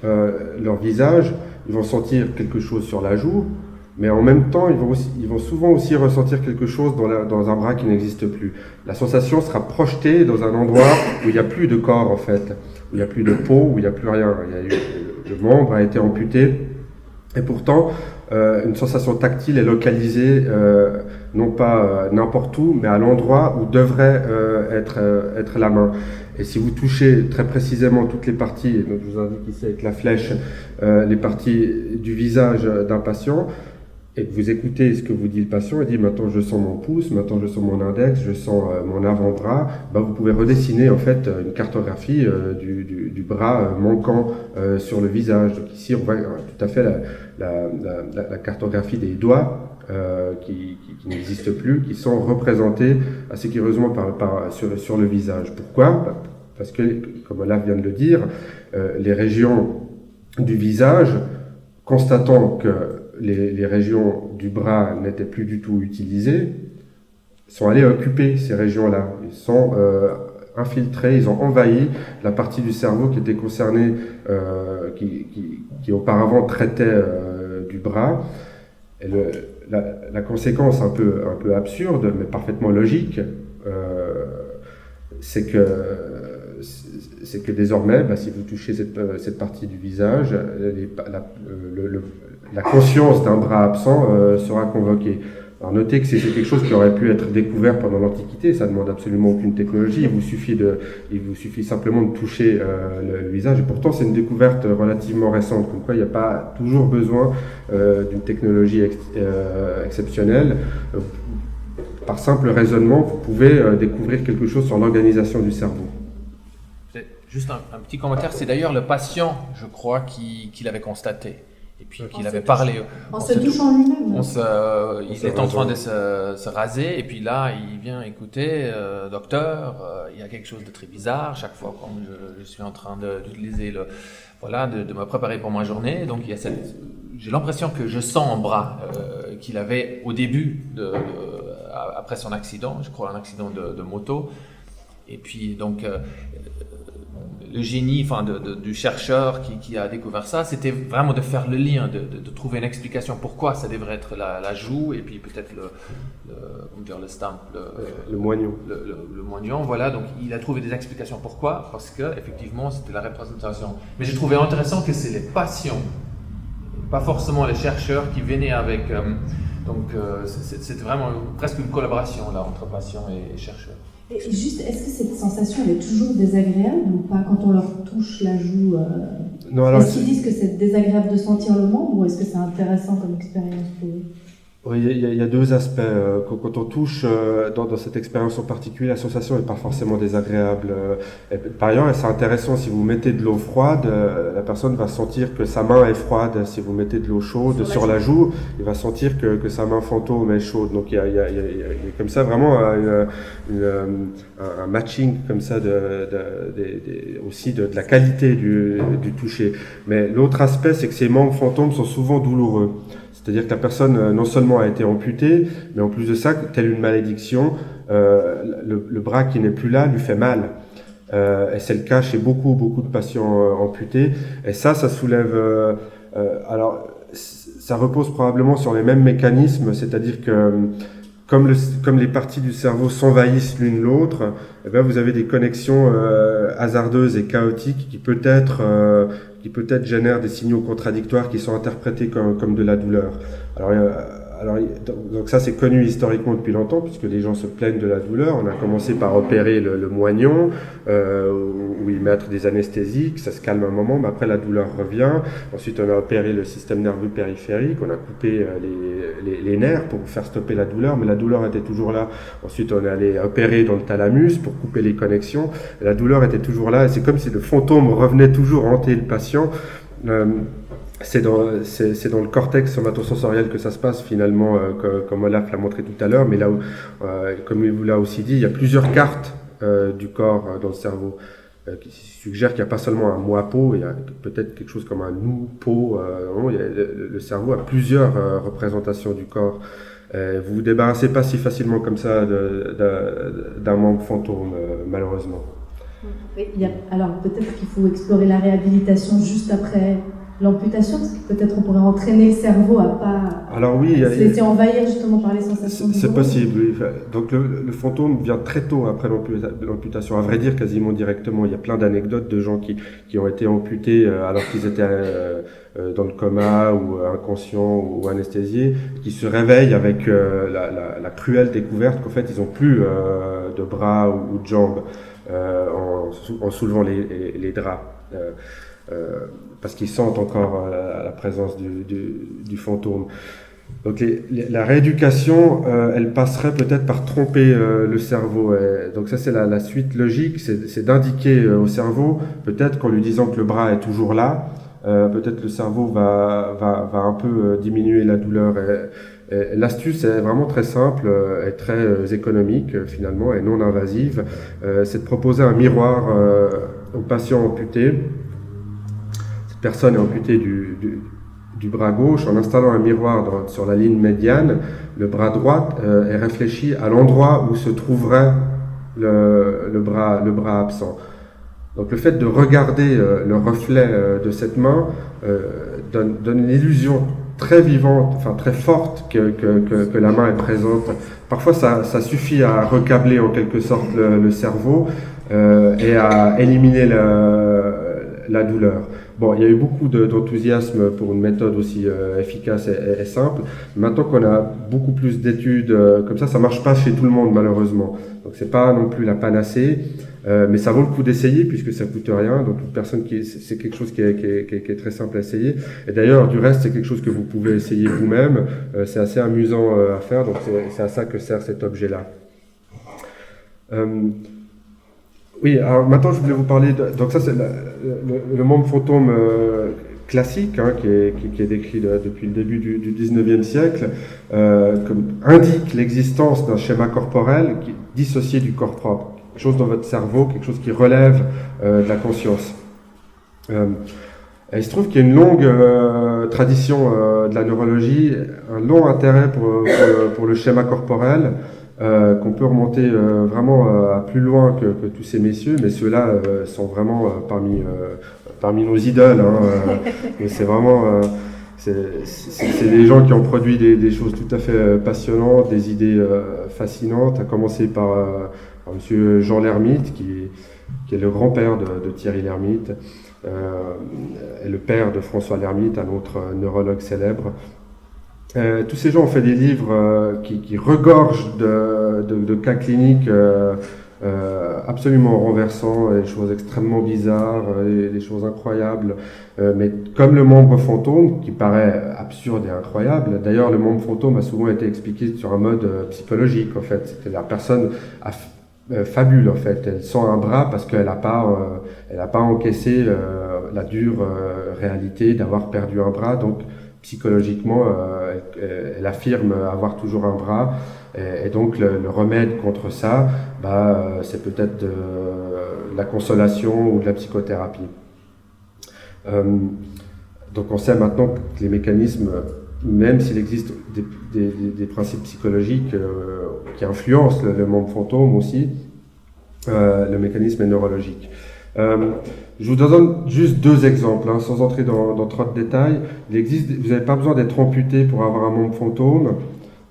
[SPEAKER 1] leur visage, ils vont sentir quelque chose sur la joue, mais en même temps, ils vont souvent aussi ressentir quelque chose dans un bras qui n'existe plus. La sensation sera projetée dans un endroit où il n'y a plus de corps, en fait, où il n'y a plus de peau, où il n'y a plus rien. Le membre a été amputé, et pourtant, une sensation tactile est localisée, non pas n'importe où, mais à l'endroit où devrait être la main. Et si vous touchez très précisément toutes les parties, donc je vous indique ici avec la flèche, les parties du visage d'un patient, et que vous écoutez ce que vous dit le patient, il dit maintenant je sens mon pouce, maintenant je sens mon index, je sens mon avant-bras, vous pouvez redessiner en fait une cartographie du bras manquant sur le visage. Donc ici on voit tout à fait la cartographie des doigts qui n'existent plus, qui sont représentés assez curieusement sur le visage. Pourquoi ? Parce que, comme Olaf vient de le dire, les régions du visage, constatant que les régions du bras n'étaient plus du tout utilisées, sont allées occuper ces régions-là. Ils sont infiltrés, ils ont envahi la partie du cerveau qui était concernée, qui auparavant traitait du bras. Et la conséquence un peu absurde, mais parfaitement logique, c'est que désormais, si vous touchez cette partie du visage, la conscience d'un bras absent sera convoquée. Alors notez que c'est quelque chose qui aurait pu être découvert pendant l'Antiquité, ça ne demande absolument aucune technologie, il vous suffit simplement de toucher le visage, et pourtant c'est une découverte relativement récente, comme quoi il n'y a pas toujours besoin d'une technologie exceptionnelle. Par simple raisonnement, vous pouvez découvrir quelque chose sur l'organisation du cerveau.
[SPEAKER 3] C'est juste un petit commentaire. C'est d'ailleurs le patient, je crois, qui l'avait constaté. Et puis qu'il avait parlé.
[SPEAKER 2] En se touchant lui-même.
[SPEAKER 3] Il est en train de se raser. Et puis là, il vient écouter, docteur, il y a quelque chose de très bizarre. Chaque fois quand je suis en train d'utiliser de me préparer pour ma journée. Donc il y a j'ai l'impression que je sens en bras qu'il avait au début, après son accident, je crois un accident de moto. Et puis donc le génie du chercheur qui a découvert ça, c'était vraiment de faire le lien, de trouver une explication pourquoi ça devrait être la joue et puis peut-être le stamp,
[SPEAKER 1] le moignon.
[SPEAKER 3] Le moignon, voilà. Donc il a trouvé des explications pourquoi, parce que effectivement c'était la représentation. Mais j'ai trouvé intéressant que c'est les patients, pas forcément les chercheurs qui venaient avec. C'était vraiment presque une collaboration là entre patients et chercheurs.
[SPEAKER 2] Et juste, est-ce que cette sensation elle est toujours désagréable ou pas quand on leur touche la joue
[SPEAKER 1] Non, alors,
[SPEAKER 2] est-ce qu'ils disent que c'est désagréable de sentir le membre ou est-ce que c'est intéressant comme expérience pour eux?
[SPEAKER 1] Oui, il y a deux aspects. Quand on touche dans cette expérience en particulier, la sensation n'est pas forcément désagréable. Par ailleurs, c'est intéressant, si vous mettez de l'eau froide, la personne va sentir que sa main est froide. Si vous mettez de l'eau chaude sur la joue, il va sentir que sa main fantôme est chaude. Donc il y a comme ça vraiment un matching comme ça aussi de la qualité du toucher. Mais l'autre aspect, c'est que ces membres fantômes sont souvent douloureux. C'est-à-dire que la personne non seulement a été amputée, mais en plus de ça, telle une malédiction, le bras qui n'est plus là lui fait mal. Et c'est le cas chez beaucoup de patients amputés. Et ça soulève... alors, ça repose probablement sur les mêmes mécanismes, c'est-à-dire que comme les parties du cerveau s'envahissent l'une l'autre, eh bien vous avez des connexions hasardeuses et chaotiques qui peut-être génèrent des signaux contradictoires qui sont interprétés comme de la douleur. Donc ça c'est connu historiquement depuis longtemps puisque les gens se plaignent de la douleur. On a commencé par opérer le moignon où ils mettent des anesthésiques, ça se calme un moment, mais après la douleur revient. Ensuite on a opéré le système nerveux périphérique, on a coupé les nerfs pour faire stopper la douleur, mais la douleur était toujours là. Ensuite on est allé opérer dans le thalamus pour couper les connexions, et la douleur était toujours là et c'est comme si le fantôme revenait toujours hanter le patient. C'est dans le cortex somatosensoriel que ça se passe finalement, comme Olaf l'a montré tout à l'heure, mais là où, comme il vous l'a aussi dit, il y a plusieurs cartes du corps dans le cerveau qui suggèrent qu'il n'y a pas seulement un moi-peau, il y a peut-être quelque chose comme un nous-peau. Le cerveau a plusieurs représentations du corps. Vous vous débarrassez pas si facilement comme ça d'un membre fantôme, malheureusement.
[SPEAKER 2] Alors peut-être qu'il faut explorer la réhabilitation juste après l'amputation, parce que peut-être on pourrait entraîner le cerveau à pas se laisser envahir justement par les sensations.
[SPEAKER 1] C'est possible, oui. Donc le fantôme vient très tôt après l'amputation, à vrai dire quasiment directement. Il y a plein d'anecdotes de gens qui ont été amputés alors qu'ils étaient dans le coma ou inconscients ou anesthésiés, qui se réveillent avec la cruelle découverte qu'en fait ils n'ont plus de bras ou de jambes en soulevant les draps. Parce qu'ils sentent encore la présence du fantôme. Donc la rééducation, elle passerait peut-être par tromper le cerveau. Donc ça c'est la suite logique, c'est d'indiquer au cerveau, peut-être qu'en lui disant que le bras est toujours là, peut-être le cerveau va un peu diminuer la douleur. Et l'astuce est vraiment très simple et très économique finalement et non invasive. C'est de proposer un miroir au patient amputé. Personne est amputée du bras gauche en installant un miroir sur la ligne médiane. Le bras droit est réfléchi à l'endroit où se trouverait le bras absent. Donc le fait de regarder le reflet de cette main donne l'illusion très vivante, enfin très forte que la main est présente. Parfois ça suffit à recabler en quelque sorte le cerveau et à éliminer la douleur. Bon, il y a eu beaucoup d'enthousiasme pour une méthode aussi efficace et simple. Maintenant qu'on a beaucoup plus d'études comme ça marche pas chez tout le monde malheureusement. Donc c'est pas non plus la panacée, mais ça vaut le coup d'essayer puisque ça coûte rien. Donc toute personne c'est quelque chose qui est très simple à essayer. Et d'ailleurs du reste c'est quelque chose que vous pouvez essayer vous-même. C'est assez amusant à faire. Donc c'est à ça que sert cet objet-là. Oui, alors maintenant je voulais vous parler donc ça c'est le membre fantôme classique hein, qui est décrit depuis le début du 19e siècle, comme indique l'existence d'un schéma corporel qui est dissocié du corps propre, quelque chose dans votre cerveau, quelque chose qui relève de la conscience. Et il se trouve qu'il y a une longue tradition de la neurologie, un long intérêt pour le schéma corporel, qu'on peut remonter vraiment à plus loin que tous ces messieurs, mais ceux-là sont vraiment parmi nos idoles. Hein, c'est vraiment c'est des gens qui ont produit des choses tout à fait passionnantes, des idées fascinantes, à commencer par monsieur Jean Lhermitte, qui est le grand-père de Thierry Lhermitte, et le père de François Lhermitte, un autre neurologue célèbre. Tous ces gens ont fait des livres qui regorgent de cas cliniques absolument renversants, des choses extrêmement bizarres, des choses incroyables, mais comme le membre fantôme, qui paraît absurde et incroyable. D'ailleurs, le membre fantôme a souvent été expliqué sur un mode psychologique, en fait. C'est-à-dire la personne fabule, en fait. Elle sent un bras parce qu'elle n'a pas encaissé la dure réalité d'avoir perdu un bras, donc psychologiquement, elle affirme avoir toujours un bras, et donc le remède contre ça, c'est peut-être de la consolation ou de la psychothérapie. Donc on sait maintenant que les mécanismes, même s'il existe des principes psychologiques qui influencent le membre fantôme aussi, le mécanisme est neurologique. Je vous donne juste deux exemples, hein, sans entrer dans trop de détails. Vous n'avez pas besoin d'être amputé pour avoir un membre fantôme.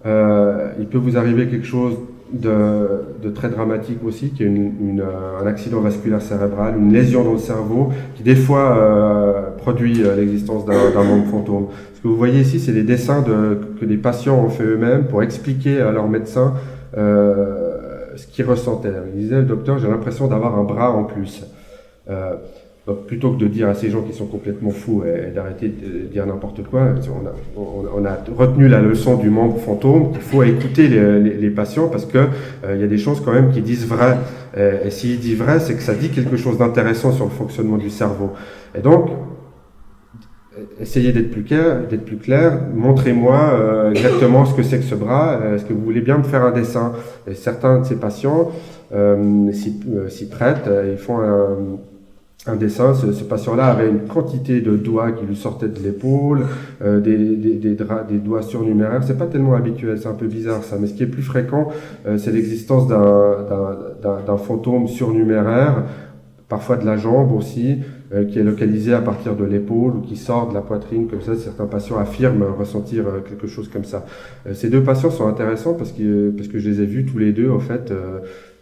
[SPEAKER 1] Il peut vous arriver quelque chose de très dramatique aussi, qui est un accident vasculaire cérébral, une lésion dans le cerveau, qui des fois produit l'existence d'un membre fantôme. Ce que vous voyez ici, c'est les dessins que des patients ont fait eux-mêmes pour expliquer à leur médecin ce qu'ils ressentaient. Ils disaient, le docteur, j'ai l'impression d'avoir un bras en plus. Donc plutôt que de dire à ces gens qui sont complètement fous et d'arrêter de dire n'importe quoi, on a retenu la leçon du membre fantôme, qu'il faut écouter les patients parce que il y a des choses quand même qui disent vrai. Et s'il dit vrai, c'est que ça dit quelque chose d'intéressant sur le fonctionnement du cerveau. Et donc, essayez d'être plus clair, montrez-moi exactement ce que c'est que ce bras, est-ce que vous voulez bien me faire un dessin? Et certains de ces patients s'y prêtent, ils font un dessin. Ce patient-là avait une quantité de doigts qui lui sortaient de l'épaule, des doigts surnuméraires. C'est pas tellement habituel, c'est un peu bizarre ça, mais ce qui est plus fréquent, c'est l'existence d'un fantôme surnuméraire, parfois de la jambe aussi, qui est localisé à partir de l'épaule ou qui sort de la poitrine, comme ça. Certains patients affirment ressentir quelque chose comme ça. Ces deux patients sont intéressants parce que je les ai vus tous les deux, en fait.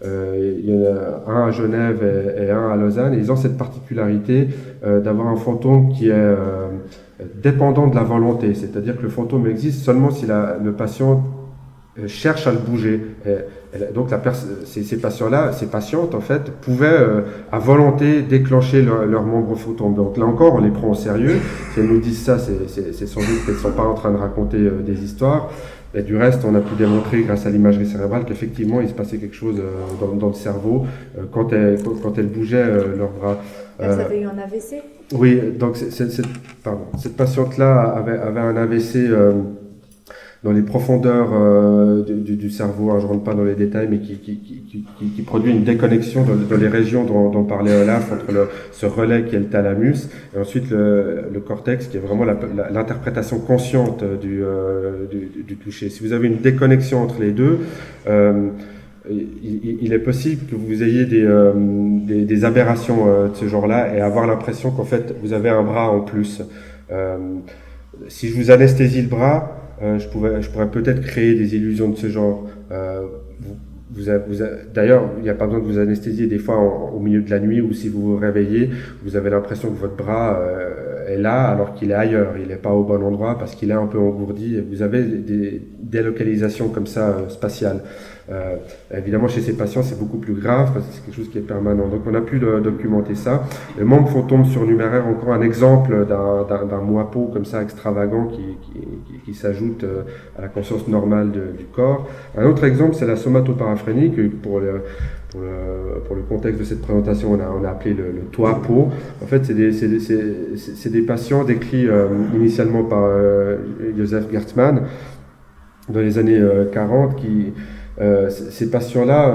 [SPEAKER 1] Il y en a un à Genève et un à Lausanne, et ils ont cette particularité d'avoir un fantôme qui est dépendant de la volonté, c'est-à-dire que le fantôme existe seulement si le patient cherche à le bouger. Donc ces patients-là, ces patientes en fait, pouvaient à volonté déclencher leur membre fantôme. Donc là encore, on les prend au sérieux. Si elles nous disent ça, c'est sans doute qu'elles ne sont pas en train de raconter des histoires. Et du reste, on a pu démontrer grâce à l'imagerie cérébrale qu'effectivement, il se passait quelque chose dans le cerveau quand elles bougeaient leurs bras.
[SPEAKER 4] Elles avaient eu un AVC?
[SPEAKER 1] Oui, donc cette patiente-là avait un AVC dans les profondeurs du cerveau, hein, je ne rentre pas dans les détails, mais qui produit une déconnexion dans les régions dont parlait Olaf, entre ce relais qui est le thalamus, et ensuite le cortex, qui est vraiment l'interprétation consciente du toucher. Si vous avez une déconnexion entre les deux, il est possible que vous ayez des aberrations de ce genre-là et avoir l'impression qu'en fait vous avez un bras en plus. Si je vous anesthésie le bras, je pourrais peut-être créer des illusions de ce genre. D'ailleurs, il n'y a pas besoin de vous anesthésier des fois au milieu de la nuit, ou si vous vous réveillez, vous avez l'impression que votre bras est là alors qu'il est ailleurs, il n'est pas au bon endroit parce qu'il est un peu engourdi, et vous avez des délocalisations comme ça spatiales. Évidemment, chez ces patients, c'est beaucoup plus grave parce que c'est quelque chose qui est permanent. Donc, on a pu documenter ça. Le membre fantôme surnuméraire, encore un exemple d'un moipeau comme ça extravagant qui s'ajoute à la conscience normale du corps. Un autre exemple, c'est la somatoparaphrénie, que pour le contexte de cette présentation, on a appelé le toit-peau. En fait, c'est des patients décrits initialement par Joseph Gertzmann dans les années 40 qui... ces patients-là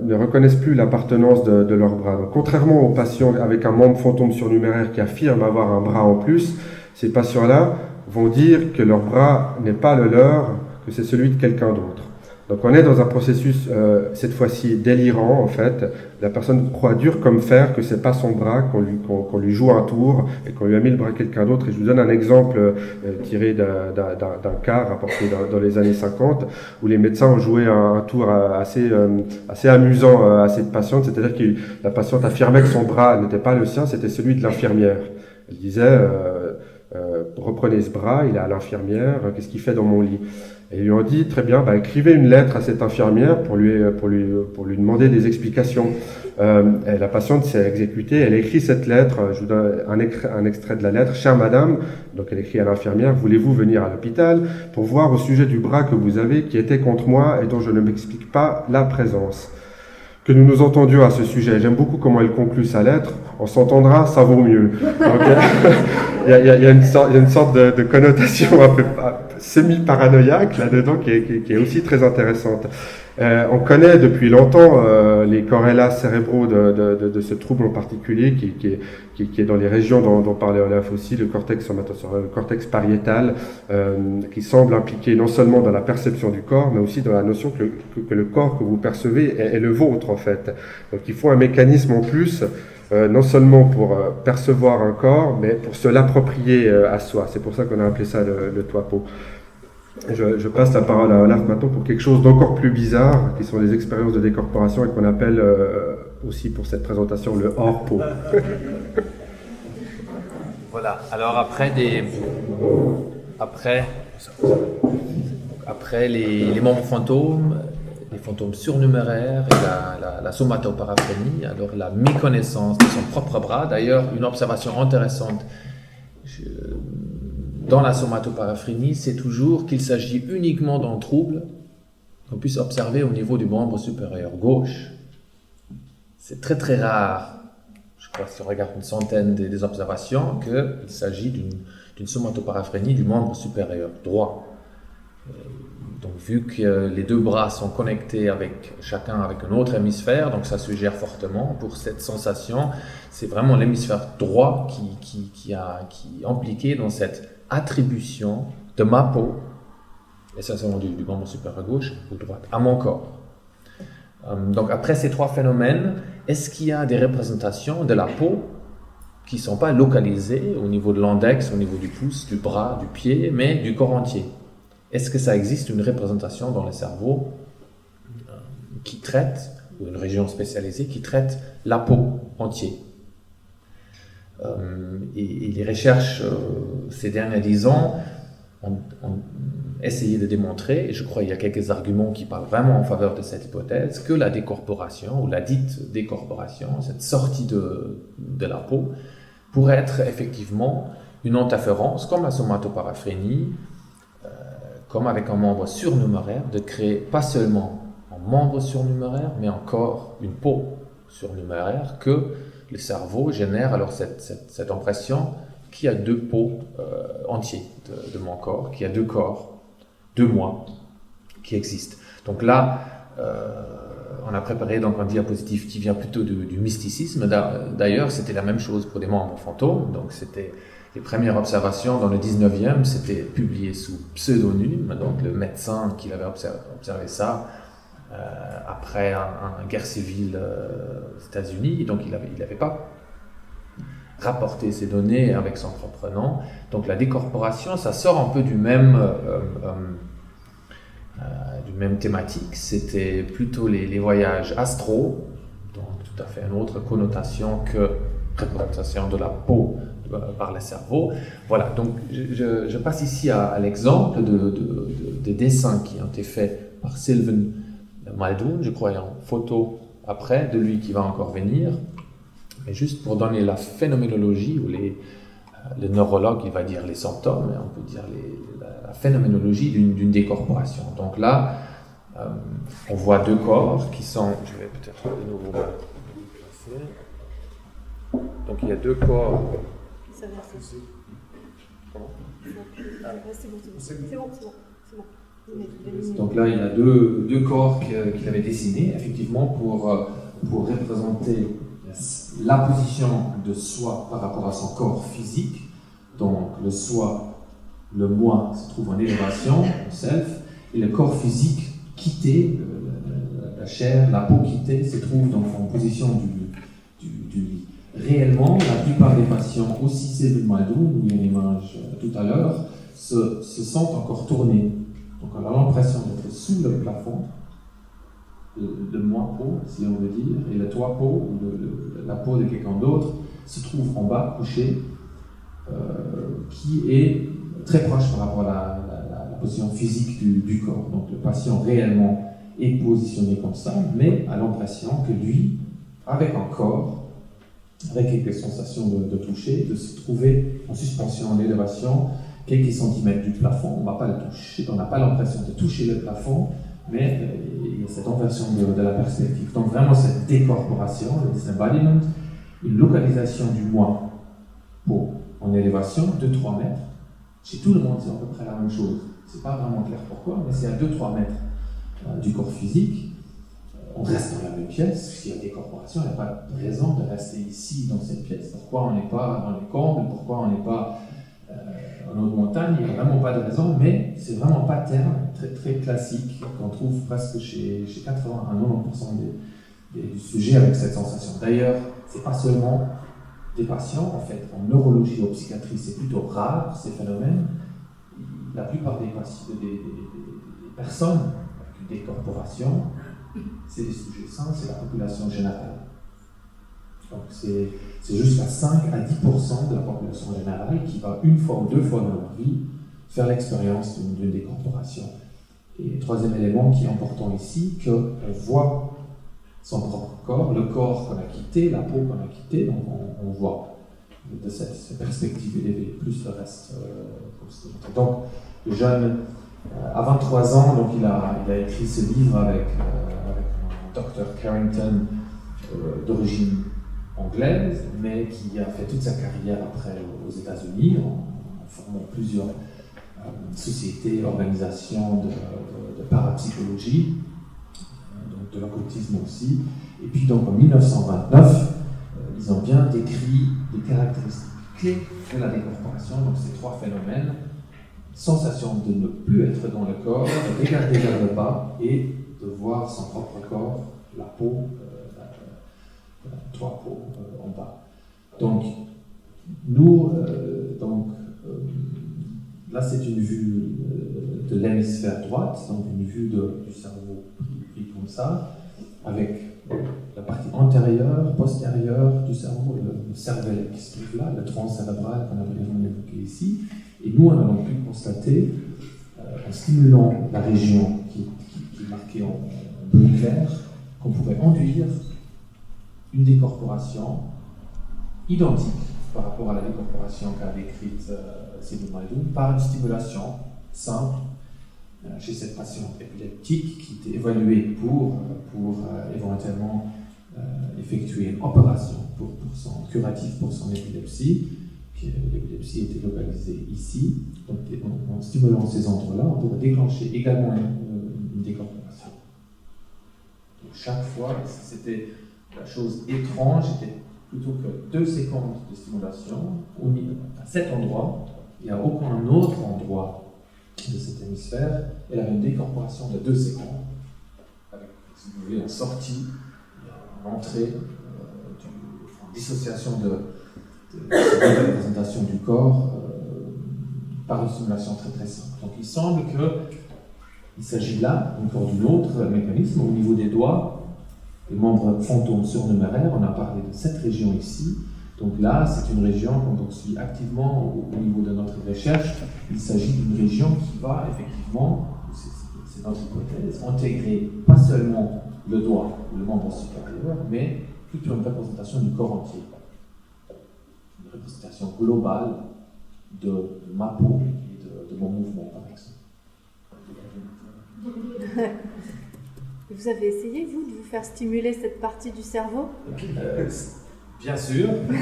[SPEAKER 1] ne reconnaissent plus l'appartenance de leur bras. Donc, contrairement aux patients avec un membre fantôme surnuméraire qui affirment avoir un bras en plus, ces patients-là vont dire que leur bras n'est pas le leur, que c'est celui de quelqu'un d'autre. Donc on est dans un processus, cette fois-ci délirant en fait. La personne croit dur comme fer que c'est pas son bras, qu'on lui joue un tour et qu'on lui a mis le bras de quelqu'un d'autre. Et je vous donne un exemple tiré d'un cas rapporté dans les années 50 où les médecins ont joué un tour assez amusant à cette patiente. C'est-à-dire que la patiente affirmait que son bras n'était pas le sien, c'était celui de l'infirmière. Elle disait reprenez ce bras, il est à l'infirmière, qu'est-ce qu'il fait dans mon lit? Et ils lui ont dit, très bien, écrivez une lettre à cette infirmière pour lui demander des explications. Et la patiente s'est exécutée, elle écrit cette lettre, je vous donne un extrait de la lettre. Chère madame, donc elle écrit à l'infirmière, voulez-vous venir à l'hôpital pour voir au sujet du bras que vous avez qui était contre moi et dont je ne m'explique pas la présence. Que nous nous entendions à ce sujet. J'aime beaucoup comment elle conclut sa lettre. On s'entendra, ça vaut mieux. Donc, il y a une sorte de connotation un peu semi-paranoïaque là-dedans qui est aussi très intéressante. On connaît depuis longtemps les corrélats cérébraux de ce trouble en particulier qui est dans les régions dont parlait Olaf aussi, le cortex somatosensoriel, le cortex pariétal, qui semble impliqué non seulement dans la perception du corps, mais aussi dans la notion que le corps que vous percevez est le vôtre en fait. Donc il faut un mécanisme en plus, non seulement pour percevoir un corps, mais pour se l'approprier à soi. C'est pour ça qu'on a appelé ça le toit-peau. Je passe la parole à Olaf maintenant pour quelque chose d'encore plus bizarre, qui sont les expériences de décorporation et qu'on appelle aussi pour cette présentation le hors-peau.
[SPEAKER 3] Voilà, alors après les membres fantômes, les fantômes surnuméraires et la somatoparaphrénie, alors la méconnaissance de son propre bras. D'ailleurs, une observation intéressante dans la somatoparaphrénie, c'est toujours qu'il s'agit uniquement d'un trouble qu'on puisse observer au niveau du membre supérieur gauche. C'est très très rare, je crois si on regarde une centaine des observations, qu'il s'agit d'une somatoparaphrénie du membre supérieur droit. Donc vu que les deux bras sont connectés chacun avec un autre hémisphère, donc ça suggère fortement pour cette sensation, c'est vraiment l'hémisphère droit qui est impliqué dans cette attribution de ma peau, essentiellement du membre supérieur gauche ou droite, à mon corps. Donc après ces trois phénomènes, est-ce qu'il y a des représentations de la peau qui ne sont pas localisées au niveau de l'index, au niveau du pouce, du bras, du pied, mais du corps entier? Est-ce que ça existe une représentation dans le cerveau qui traite, ou une région spécialisée qui traite la peau entière? Et les recherches ces derniers 10 ans ont essayé de démontrer, et je crois qu'il y a quelques arguments qui parlent vraiment en faveur de cette hypothèse, que la décorporation, ou la dite décorporation, cette sortie de la peau, pourrait être effectivement une interférence, comme la somatoparaphrénie, comme avec un membre surnuméraire, de créer pas seulement un membre surnuméraire, mais encore une peau surnuméraire, que le cerveau génère alors cette impression qu'il y a deux peaux entiers de mon corps, qu'il y a deux corps, deux moi qui existent. Donc là, on a préparé donc un diapositive qui vient plutôt du mysticisme. D'ailleurs, c'était la même chose pour des membres fantômes. Donc c'était les premières observations dans le 19e, c'était publié sous pseudonyme. Donc le médecin qui avait observé ça après une guerre civile aux États-Unis, donc il n'avait pas rapporté ces données avec son propre nom. Donc la décorporation, ça sort un peu du même thématique. C'était plutôt les voyages astraux, donc tout à fait une autre connotation que représentation de la peau par le cerveau. Voilà, donc je passe ici à l'exemple de dessins qui ont été faits par Sylvain Muldoon, je crois, en photo après, de lui qui va encore venir. Mais juste pour donner la phénoménologie, ou le neurologue, il va dire les symptômes, et on peut dire la phénoménologie d'une décorporation. Donc là, On voit deux corps qui sont, je vais peut-être de nouveau me déplacer. Donc il y a deux corps.
[SPEAKER 4] Ça va, c'est bon.
[SPEAKER 3] Comment?
[SPEAKER 4] C'est bon.
[SPEAKER 3] Donc là, il y a deux corps qu'il avait dessinés, effectivement, pour représenter la position de soi par rapport à son corps physique. Donc le soi, le moi, se trouve en élévation, en self, et le corps physique quitté, la chair, la peau quittée, se trouve donc en position du lit. Réellement, la plupart des patients, aussi ceux de Madoun, où il y a une image tout à l'heure, se sentent encore tournés. Donc on a l'impression d'être sous le plafond, le moi peau, si on veut dire, et le toi peau, ou la peau de quelqu'un d'autre, se trouve en bas, couché, qui est très proche par rapport à la position physique du corps. Donc le patient réellement est positionné comme ça, mais a l'impression que lui, avec un corps, avec quelques sensations de toucher, de se trouver en suspension, en élévation, quelques centimètres du plafond. On ne va pas le toucher, on n'a pas l'impression de toucher le plafond, mais il y a cette inversion de la perspective. Donc vraiment cette décorporation, le disembodiment, une localisation du moi en élévation, 2-3 mètres. Chez tout le monde, c'est à peu près la même chose. C'est pas vraiment clair pourquoi, mais c'est à 2-3 mètres du corps physique. On reste dans la même pièce. S'il y a décorporation, il n'y a pas de raison de rester ici, dans cette pièce. Pourquoi on n'est pas dans les combles? Pourquoi on n'est pas en haute montagne? Il n'y a vraiment pas de raison, mais c'est vraiment un pattern très, très classique qu'on trouve presque chez 80 à 90% des sujets avec cette sensation. D'ailleurs, ce n'est pas seulement des patients, en fait, en neurologie ou en psychiatrie, c'est plutôt rare ces phénomènes. La plupart des personnes avec une décorporation, c'est des sujets sains, c'est la population générale. Donc c'est jusqu'à 5 à 10% de la population générale qui va une fois ou deux fois dans leur vie faire l'expérience d'une décorporation. Et le troisième élément qui est important ici, qu'on voit son propre corps, le corps qu'on a quitté, la peau qu'on a quittée, donc on voit de cette perspective élevée, plus le reste. Donc le jeune, à 23 ans, donc il a écrit ce livre avec un docteur Carrington d'origine anglaise, mais qui a fait toute sa carrière après aux États-Unis en formant plusieurs sociétés, organisations de parapsychologie, donc de l'occultisme aussi. Et puis donc en 1929, ils ont bien décrit des caractéristiques clés de la décorporation, donc ces trois phénomènes: sensation de ne plus être dans le corps, de regarder vers le bas et de voir son propre corps, la peau, trois peaux en bas. Donc, nous, là c'est une vue de l'hémisphère droite, donc une vue du cerveau pris comme ça, avec la partie antérieure, postérieure du cerveau, le cervelet qui se trouve là, le tronc cérébral qu'on a brièvement évoqué ici. Et nous, on a pu constater, en stimulant la région qui est marquée en bleu clair, qu'on pourrait induire une décorporation identique par rapport à la décorporation qu'a décrite Sylvie Madoun par une stimulation simple chez cette patiente épileptique qui était évaluée pour éventuellement effectuer une opération pour son curatif pour son épilepsie. L'épilepsie était localisée ici. Donc en stimulant ces endroits-là, on pourrait déclencher également une décorporation. Donc chaque fois, c'était la chose étrange, c'était plutôt que 2 secondes de stimulation, à cet endroit, il n'y a aucun autre endroit de cet hémisphère, elle avait une décorporation de 2 secondes, avec, si vous voulez, en sortie, en entrée, en dissociation de cette représentation du corps par une stimulation très très simple. Donc il semble qu'il s'agit là encore d'un autre mécanisme au niveau des doigts. Les membres fantômes surnuméraires, on a parlé de cette région ici. Donc là, c'est une région qu'on poursuit activement au niveau de notre recherche. Il s'agit d'une région qui va effectivement, c'est notre hypothèse, intégrer pas seulement le doigt, le membre supérieur, mais plutôt une représentation du corps entier. Une représentation globale de ma peau et de mon mouvement, par exemple.
[SPEAKER 4] Vous avez essayé, vous, de vous faire stimuler cette partie du cerveau?
[SPEAKER 3] Bien sûr. Donc,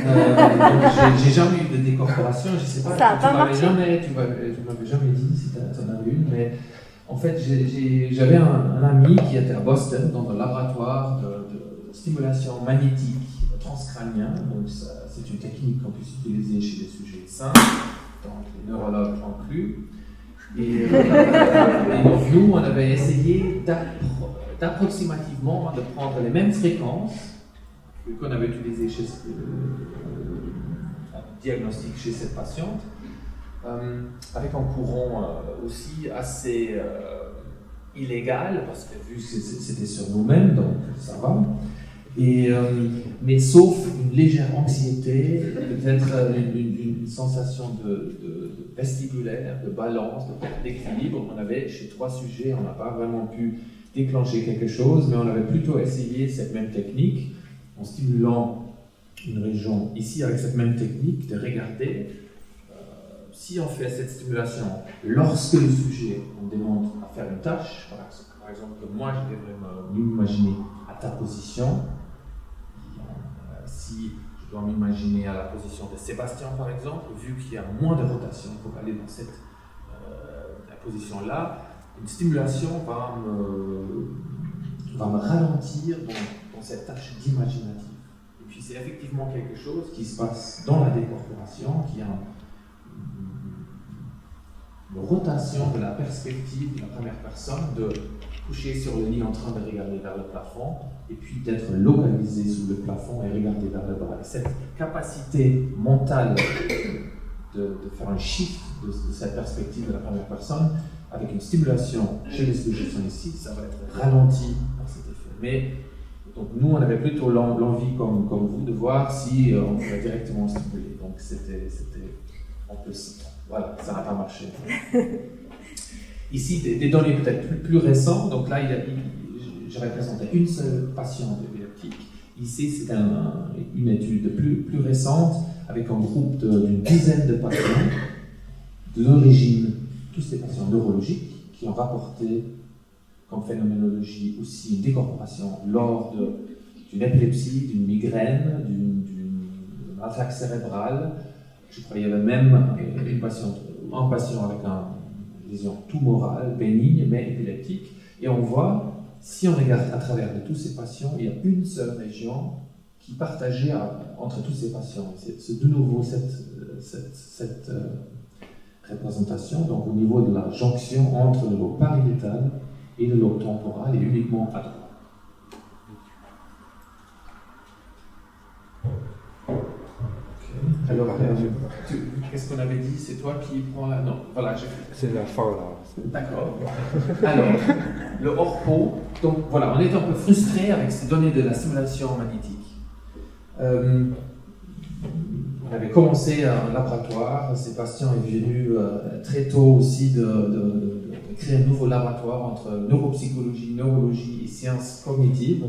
[SPEAKER 3] j'ai jamais eu de décorporation. Je sais pas.
[SPEAKER 4] Ça a pas marché.
[SPEAKER 3] Tu m'avais jamais dit si tu en avais une, mais en fait, j'avais un ami qui était à Boston dans un laboratoire de stimulation magnétique transcrânien. Donc, c'est une technique qu'on peut utiliser chez les sujets sains, donc les neurologues inclus. Et donc, nous, on avait essayé d'approximativement de prendre les mêmes fréquences qu'on avait utilisées chez diagnostic chez cette patiente, avec un courant aussi assez illégal, parce que vu que c'était sur nous-mêmes, donc ça va. Mais sauf une légère anxiété, peut-être une sensation de vestibulaire, de balance, de perte d'équilibre. On avait chez 3 sujets, on n'a pas vraiment pu déclencher quelque chose, mais on avait plutôt essayé cette même technique en stimulant une région ici avec cette même technique, de regarder si on fait cette stimulation lorsque le sujet, on demande à faire une tâche, par exemple que moi je devrais m'imaginer à ta position, si je dois m'imaginer à la position de Sébastien par exemple, vu qu'il y a moins de rotation, il faut aller dans cette position-là, une stimulation va me ralentir dans cette tâche d'imaginative. Et puis c'est effectivement quelque chose qui se passe dans la décorporation, qui a une rotation de la perspective de la première personne, de coucher sur le lit en train de regarder vers le plafond, et puis d'être localisé sous le plafond et regarder vers le bas. Et cette capacité mentale de faire un shift de cette perspective de la première personne, avec une stimulation chez les sujets qui sont ici, ça va être ralenti par cet effet. Mais donc nous, on avait plutôt l'envie, comme vous, de voir si on pouvait directement stimuler. Donc c'était en plus, voilà, ça n'a pas marché. Ici, des données peut-être plus récentes. Donc là, j'avais présenté une seule patiente épileptique. Ici, c'est une étude plus récente avec un groupe d'une dizaine de patients d'origine, tous des patients neurologiques qui ont rapporté comme phénoménologie aussi une décorporation lors d'une épilepsie, d'une migraine, d'une attaque cérébrale. Je crois qu'il y avait même un patient avec une lésion tumorale, bénigne mais épileptique. Et on voit, si on regarde à travers de tous ces patients, il y a une seule région qui partageait entre tous ces patients. C'est de nouveau cette représentation, donc au niveau de la jonction entre le lobe pariétal et le lobe temporal, et uniquement à droite. Okay. Alors, qu'est-ce qu'on avait dit? C'est toi qui prends la... Non, voilà,
[SPEAKER 1] c'est la fin là.
[SPEAKER 3] D'accord. Alors, le hors-pot. Donc voilà, on est un peu frustré avec ces données de la simulation magnétique. On avait commencé un laboratoire. Sébastien est venu très tôt aussi de créer un nouveau laboratoire entre neuropsychologie, neurologie et sciences cognitives.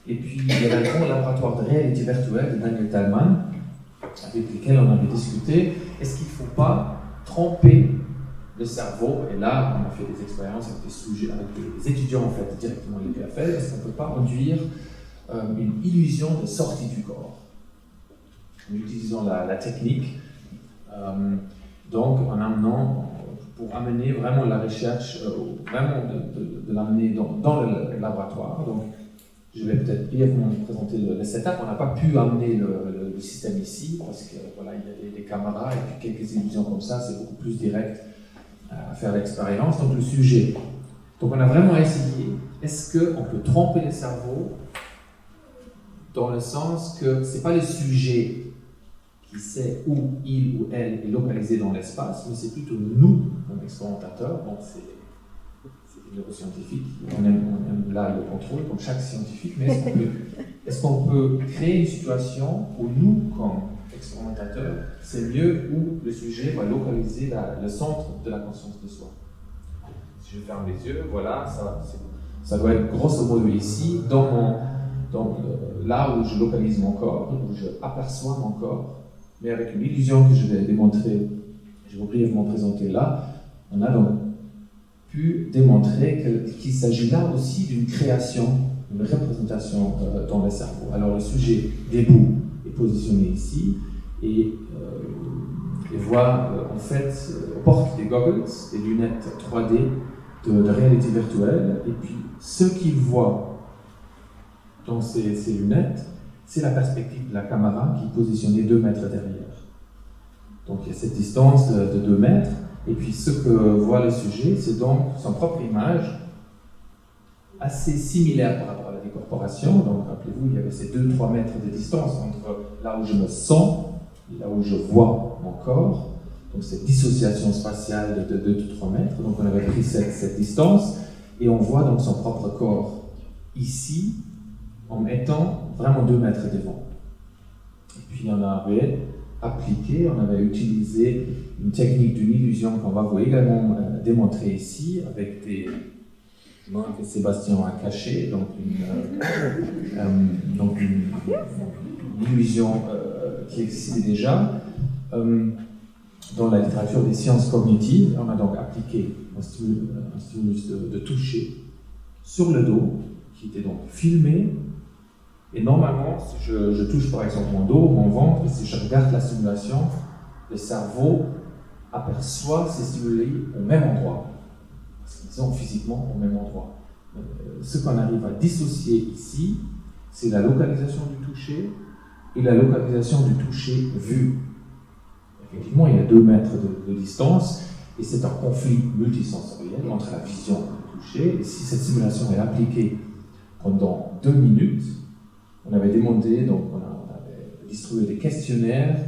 [SPEAKER 3] Et puis il y avait un grand laboratoire de réalité virtuelle de Daniel Thalmann, avec lequel on avait discuté. Est-ce qu'il ne faut pas tromper le cerveau? Et là, on a fait des expériences avec des sujets, avec des étudiants en fait, directement l'EPFL. Est-ce qu'on ne peut pas induire une illusion de sortie du corps en utilisant la technique, donc en amenant, pour amener vraiment la recherche, vraiment de l'amener dans le laboratoire. Donc, je vais peut-être brièvement présenter le setup. On n'a pas pu amener le système ici parce que voilà, il y a des caméras et puis quelques illusions comme ça, c'est beaucoup plus direct à faire l'expérience. Donc le sujet. Donc on a vraiment essayé. Est-ce qu'on peut tromper le cerveau dans le sens que c'est pas le sujet qui sait où il ou elle est localisé dans l'espace, mais c'est plutôt nous, comme expérimentateurs. Donc c'est des neuroscientifiques, on aime là le contrôle, comme chaque scientifique, mais est-ce qu'on peut créer une situation où nous, comme expérimentateurs, c'est mieux où le sujet va localiser le centre de la conscience de soi? Si je ferme les yeux, voilà, ça doit être grosso modo ici, là où je localise mon corps, où je aperçois mon corps, mais avec une illusion que je vais démontrer, je vais brièvement présenter là. On a donc pu démontrer qu'il s'agit là aussi d'une création, une représentation dans le cerveau. Alors le sujet debout est positionné ici et en fait, porte des goggles, des lunettes 3D de réalité virtuelle, et puis ce qu'il voit dans ces lunettes, c'est la perspective de la caméra qui est positionnée 2 mètres derrière. Donc il y a cette distance de 2 mètres, et puis ce que voit le sujet, c'est donc son propre image, assez similaire par rapport à la décorporation. Donc rappelez-vous, il y avait ces 2-3 mètres de distance entre là où je me sens et là où je vois mon corps. Donc cette dissociation spatiale de 2-3 mètres. Donc on avait pris cette distance, et on voit donc son propre corps ici, en mettant vraiment 2 mètres devant. Et puis on avait appliqué, on avait utilisé une technique d'une illusion qu'on va vous également démontrer ici, avec des mains que Sébastien a cachées, donc une illusion qui existait déjà. Dans la littérature des sciences cognitives, on a donc appliqué un stimulus de toucher sur le dos, qui était donc filmé. Et normalement, si je touche par exemple mon dos, mon ventre, et si je regarde la simulation, le cerveau aperçoit ces stimuli au même endroit, parce qu'ils sont physiquement au même endroit. Ce qu'on arrive à dissocier ici, c'est la localisation du toucher et la localisation du toucher vu. Effectivement, il y a 2 mètres de distance, et c'est un conflit multisensoriel entre la vision et le toucher. Et si cette simulation est appliquée pendant 2 minutes, on avait demandé, donc on avait distribué des questionnaires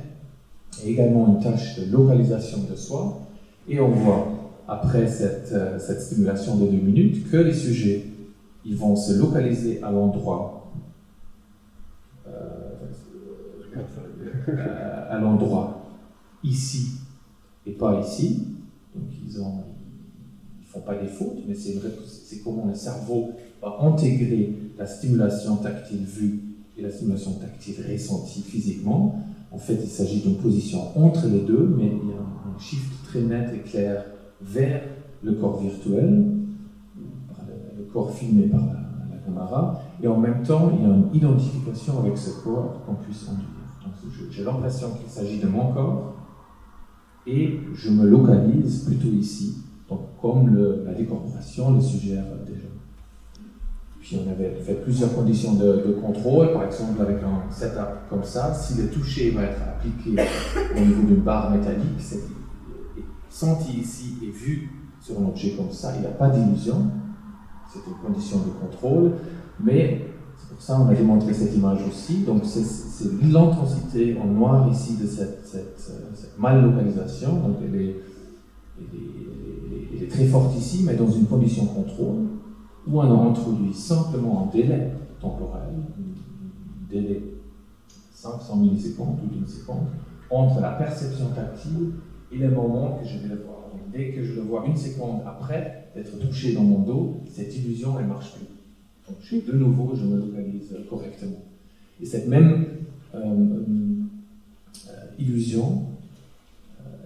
[SPEAKER 3] et également une tâche de localisation de soi, et on voit après cette stimulation de 2 minutes que les sujets, ils vont se localiser à l'endroit ici et pas ici. Donc ils font pas des fautes, mais c'est comment le cerveau va intégrer la stimulation tactile vue et la stimulation tactile ressentie physiquement. En fait, il s'agit d'une position entre les deux, mais il y a un shift très net et clair vers le corps virtuel, le corps filmé par la caméra, et en même temps, il y a une identification avec ce corps qu'on puisse induire. Donc, j'ai l'impression qu'il s'agit de mon corps, et je me localise plutôt ici, donc comme la décorporation le suggère déjà. Puis on avait fait plusieurs conditions de contrôle, par exemple avec un setup comme ça, si le toucher va être appliqué au niveau d'une barre métallique, c'est senti ici et vu sur un objet comme ça, il n'y a pas d'illusion, c'est une condition de contrôle, mais c'est pour ça qu'on a démontré cette image aussi. Donc c'est l'intensité en noir ici de cette mal localisation, donc elle est très forte ici, mais dans une condition contrôle, où on a introduit simplement un délai temporel, un délai 500 millisecondes ou d'une seconde, entre la perception tactile et le moment que je vais le voir. Donc, dès que je le vois 1 seconde après d'être touché dans mon dos, cette illusion, elle ne marche plus. Donc, de nouveau, je me localise correctement. Et cette même illusion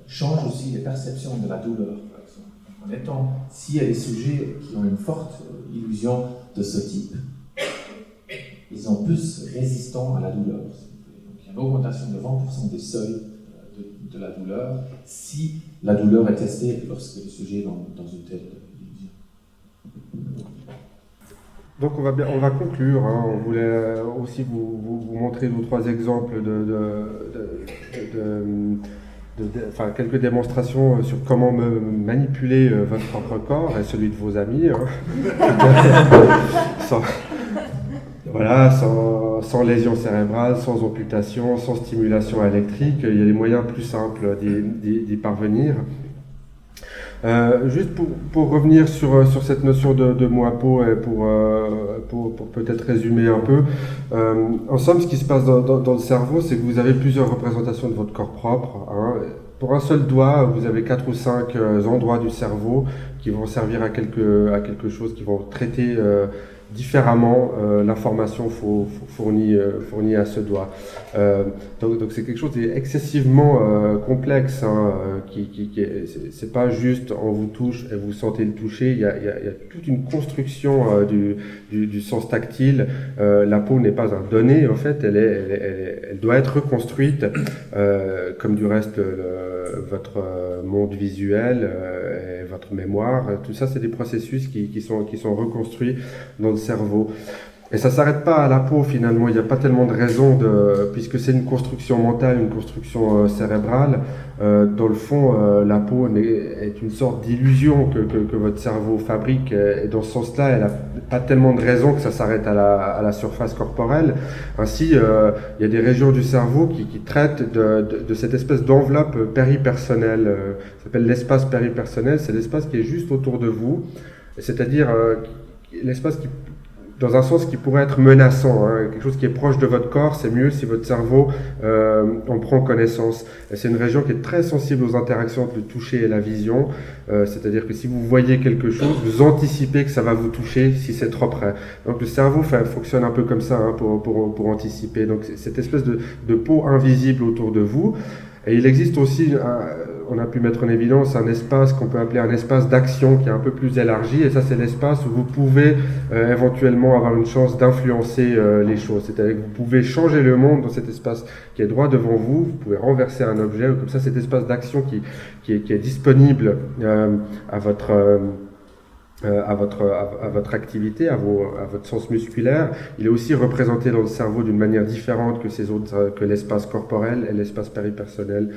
[SPEAKER 3] change aussi les perceptions de la douleur, par exemple. En étant, s'il y a des sujets qui ont une forte illusion de ce type, ils sont plus résistants à la douleur. Donc, il y a une augmentation de 20% des seuils de la douleur si la douleur est testée lorsque le sujet est dans une telle illusion.
[SPEAKER 1] Donc on va conclure. Hein. On voulait aussi vous montrer 2 ou 3 exemples enfin, quelques démonstrations sur comment manipuler votre propre corps et celui de vos amis. Hein. Sans lésion cérébrale, sans amputation, sans stimulation électrique. Il y a des moyens plus simples d'y parvenir. Juste pour revenir sur cette notion de moi-peau et pour peut-être résumer un peu, en somme, ce qui se passe dans le cerveau, c'est que vous avez plusieurs représentations de votre corps propre. Hein. Pour un seul doigt, vous avez 4 ou 5 endroits du cerveau qui vont servir à quelque chose, qui vont traiter différemment l'information fournie à ce doigt. Donc c'est quelque chose d'excessivement complexe, hein, c'est pas juste on vous touche et vous sentez le toucher, il y a toute une construction du sens tactile. La peau n'est pas un donné, en fait, elle doit être reconstruite, comme du reste votre monde visuel et votre mémoire. Tout ça, c'est des processus qui sont reconstruits dans le cerveau. Et ça s'arrête pas à la peau finalement, il n'y a pas tellement de raisons puisque c'est une construction mentale, une construction cérébrale. Dans le fond, la peau est une sorte d'illusion que votre cerveau fabrique, et dans ce sens-là, elle n'a pas tellement de raisons que ça s'arrête à la surface corporelle. Ainsi, il y a des régions du cerveau qui traitent de cette espèce d'enveloppe péripersonnelle. Ça s'appelle l'espace péripersonnel, c'est l'espace qui est juste autour de vous, c'est-à-dire l'espace qui, dans un sens qui pourrait être menaçant, hein, quelque chose qui est proche de votre corps, c'est mieux si votre cerveau en prend connaissance. Et c'est une région qui est très sensible aux interactions entre le toucher et la vision, c'est-à-dire que si vous voyez quelque chose, vous anticipez que ça va vous toucher si c'est trop près. Donc le cerveau fonctionne un peu comme ça, hein, pour anticiper. Donc cette espèce de peau invisible autour de vous. Et il existe aussi, on a pu mettre en évidence un espace qu'on peut appeler un espace d'action qui est un peu plus élargi, et ça c'est l'espace où vous pouvez éventuellement avoir une chance d'influencer les choses. C'est-à-dire que vous pouvez changer le monde dans cet espace qui est droit devant vous, vous pouvez renverser un objet, ou comme ça cet espace d'action qui est disponible à votre activité, à votre sens musculaire. Il est aussi représenté dans le cerveau d'une manière différente que l'espace corporel et l'espace péripersonnel.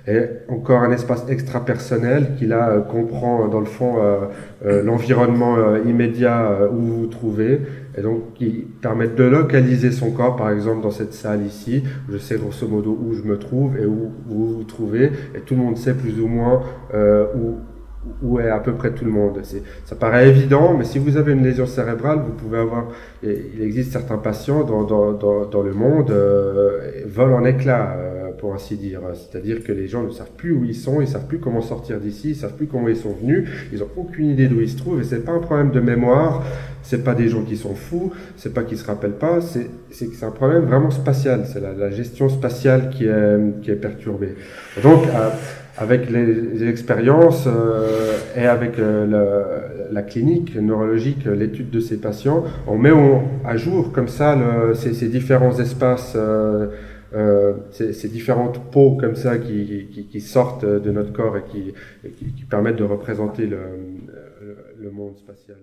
[SPEAKER 1] Et encore un espace extrapersonnel qui là comprend dans le fond l'environnement immédiat où vous vous trouvez, et donc qui permet de localiser son corps, par exemple dans cette salle ici, je sais grosso modo où je me trouve et où vous vous trouvez, et tout le monde sait plus ou moins où est à peu près tout le monde. Ça paraît évident, mais si vous avez une lésion cérébrale, vous pouvez il existe certains patients dans le monde volent en éclats, pour ainsi dire. C'est-à-dire que les gens ne savent plus où ils sont, ils savent plus comment sortir d'ici, ils savent plus comment ils sont venus, ils ont aucune idée d'où ils se trouvent, et c'est pas un problème de mémoire, c'est pas des gens qui sont fous, c'est pas qu'ils se rappellent pas, c'est un problème vraiment spatial, c'est la gestion spatiale qui est perturbée. Et donc, avec les expériences et avec la clinique neurologique, l'étude de ces patients, on met à jour comme ça ces différents espaces, ces différentes peaux comme ça qui sortent de notre corps et qui permettent de représenter le monde spatial.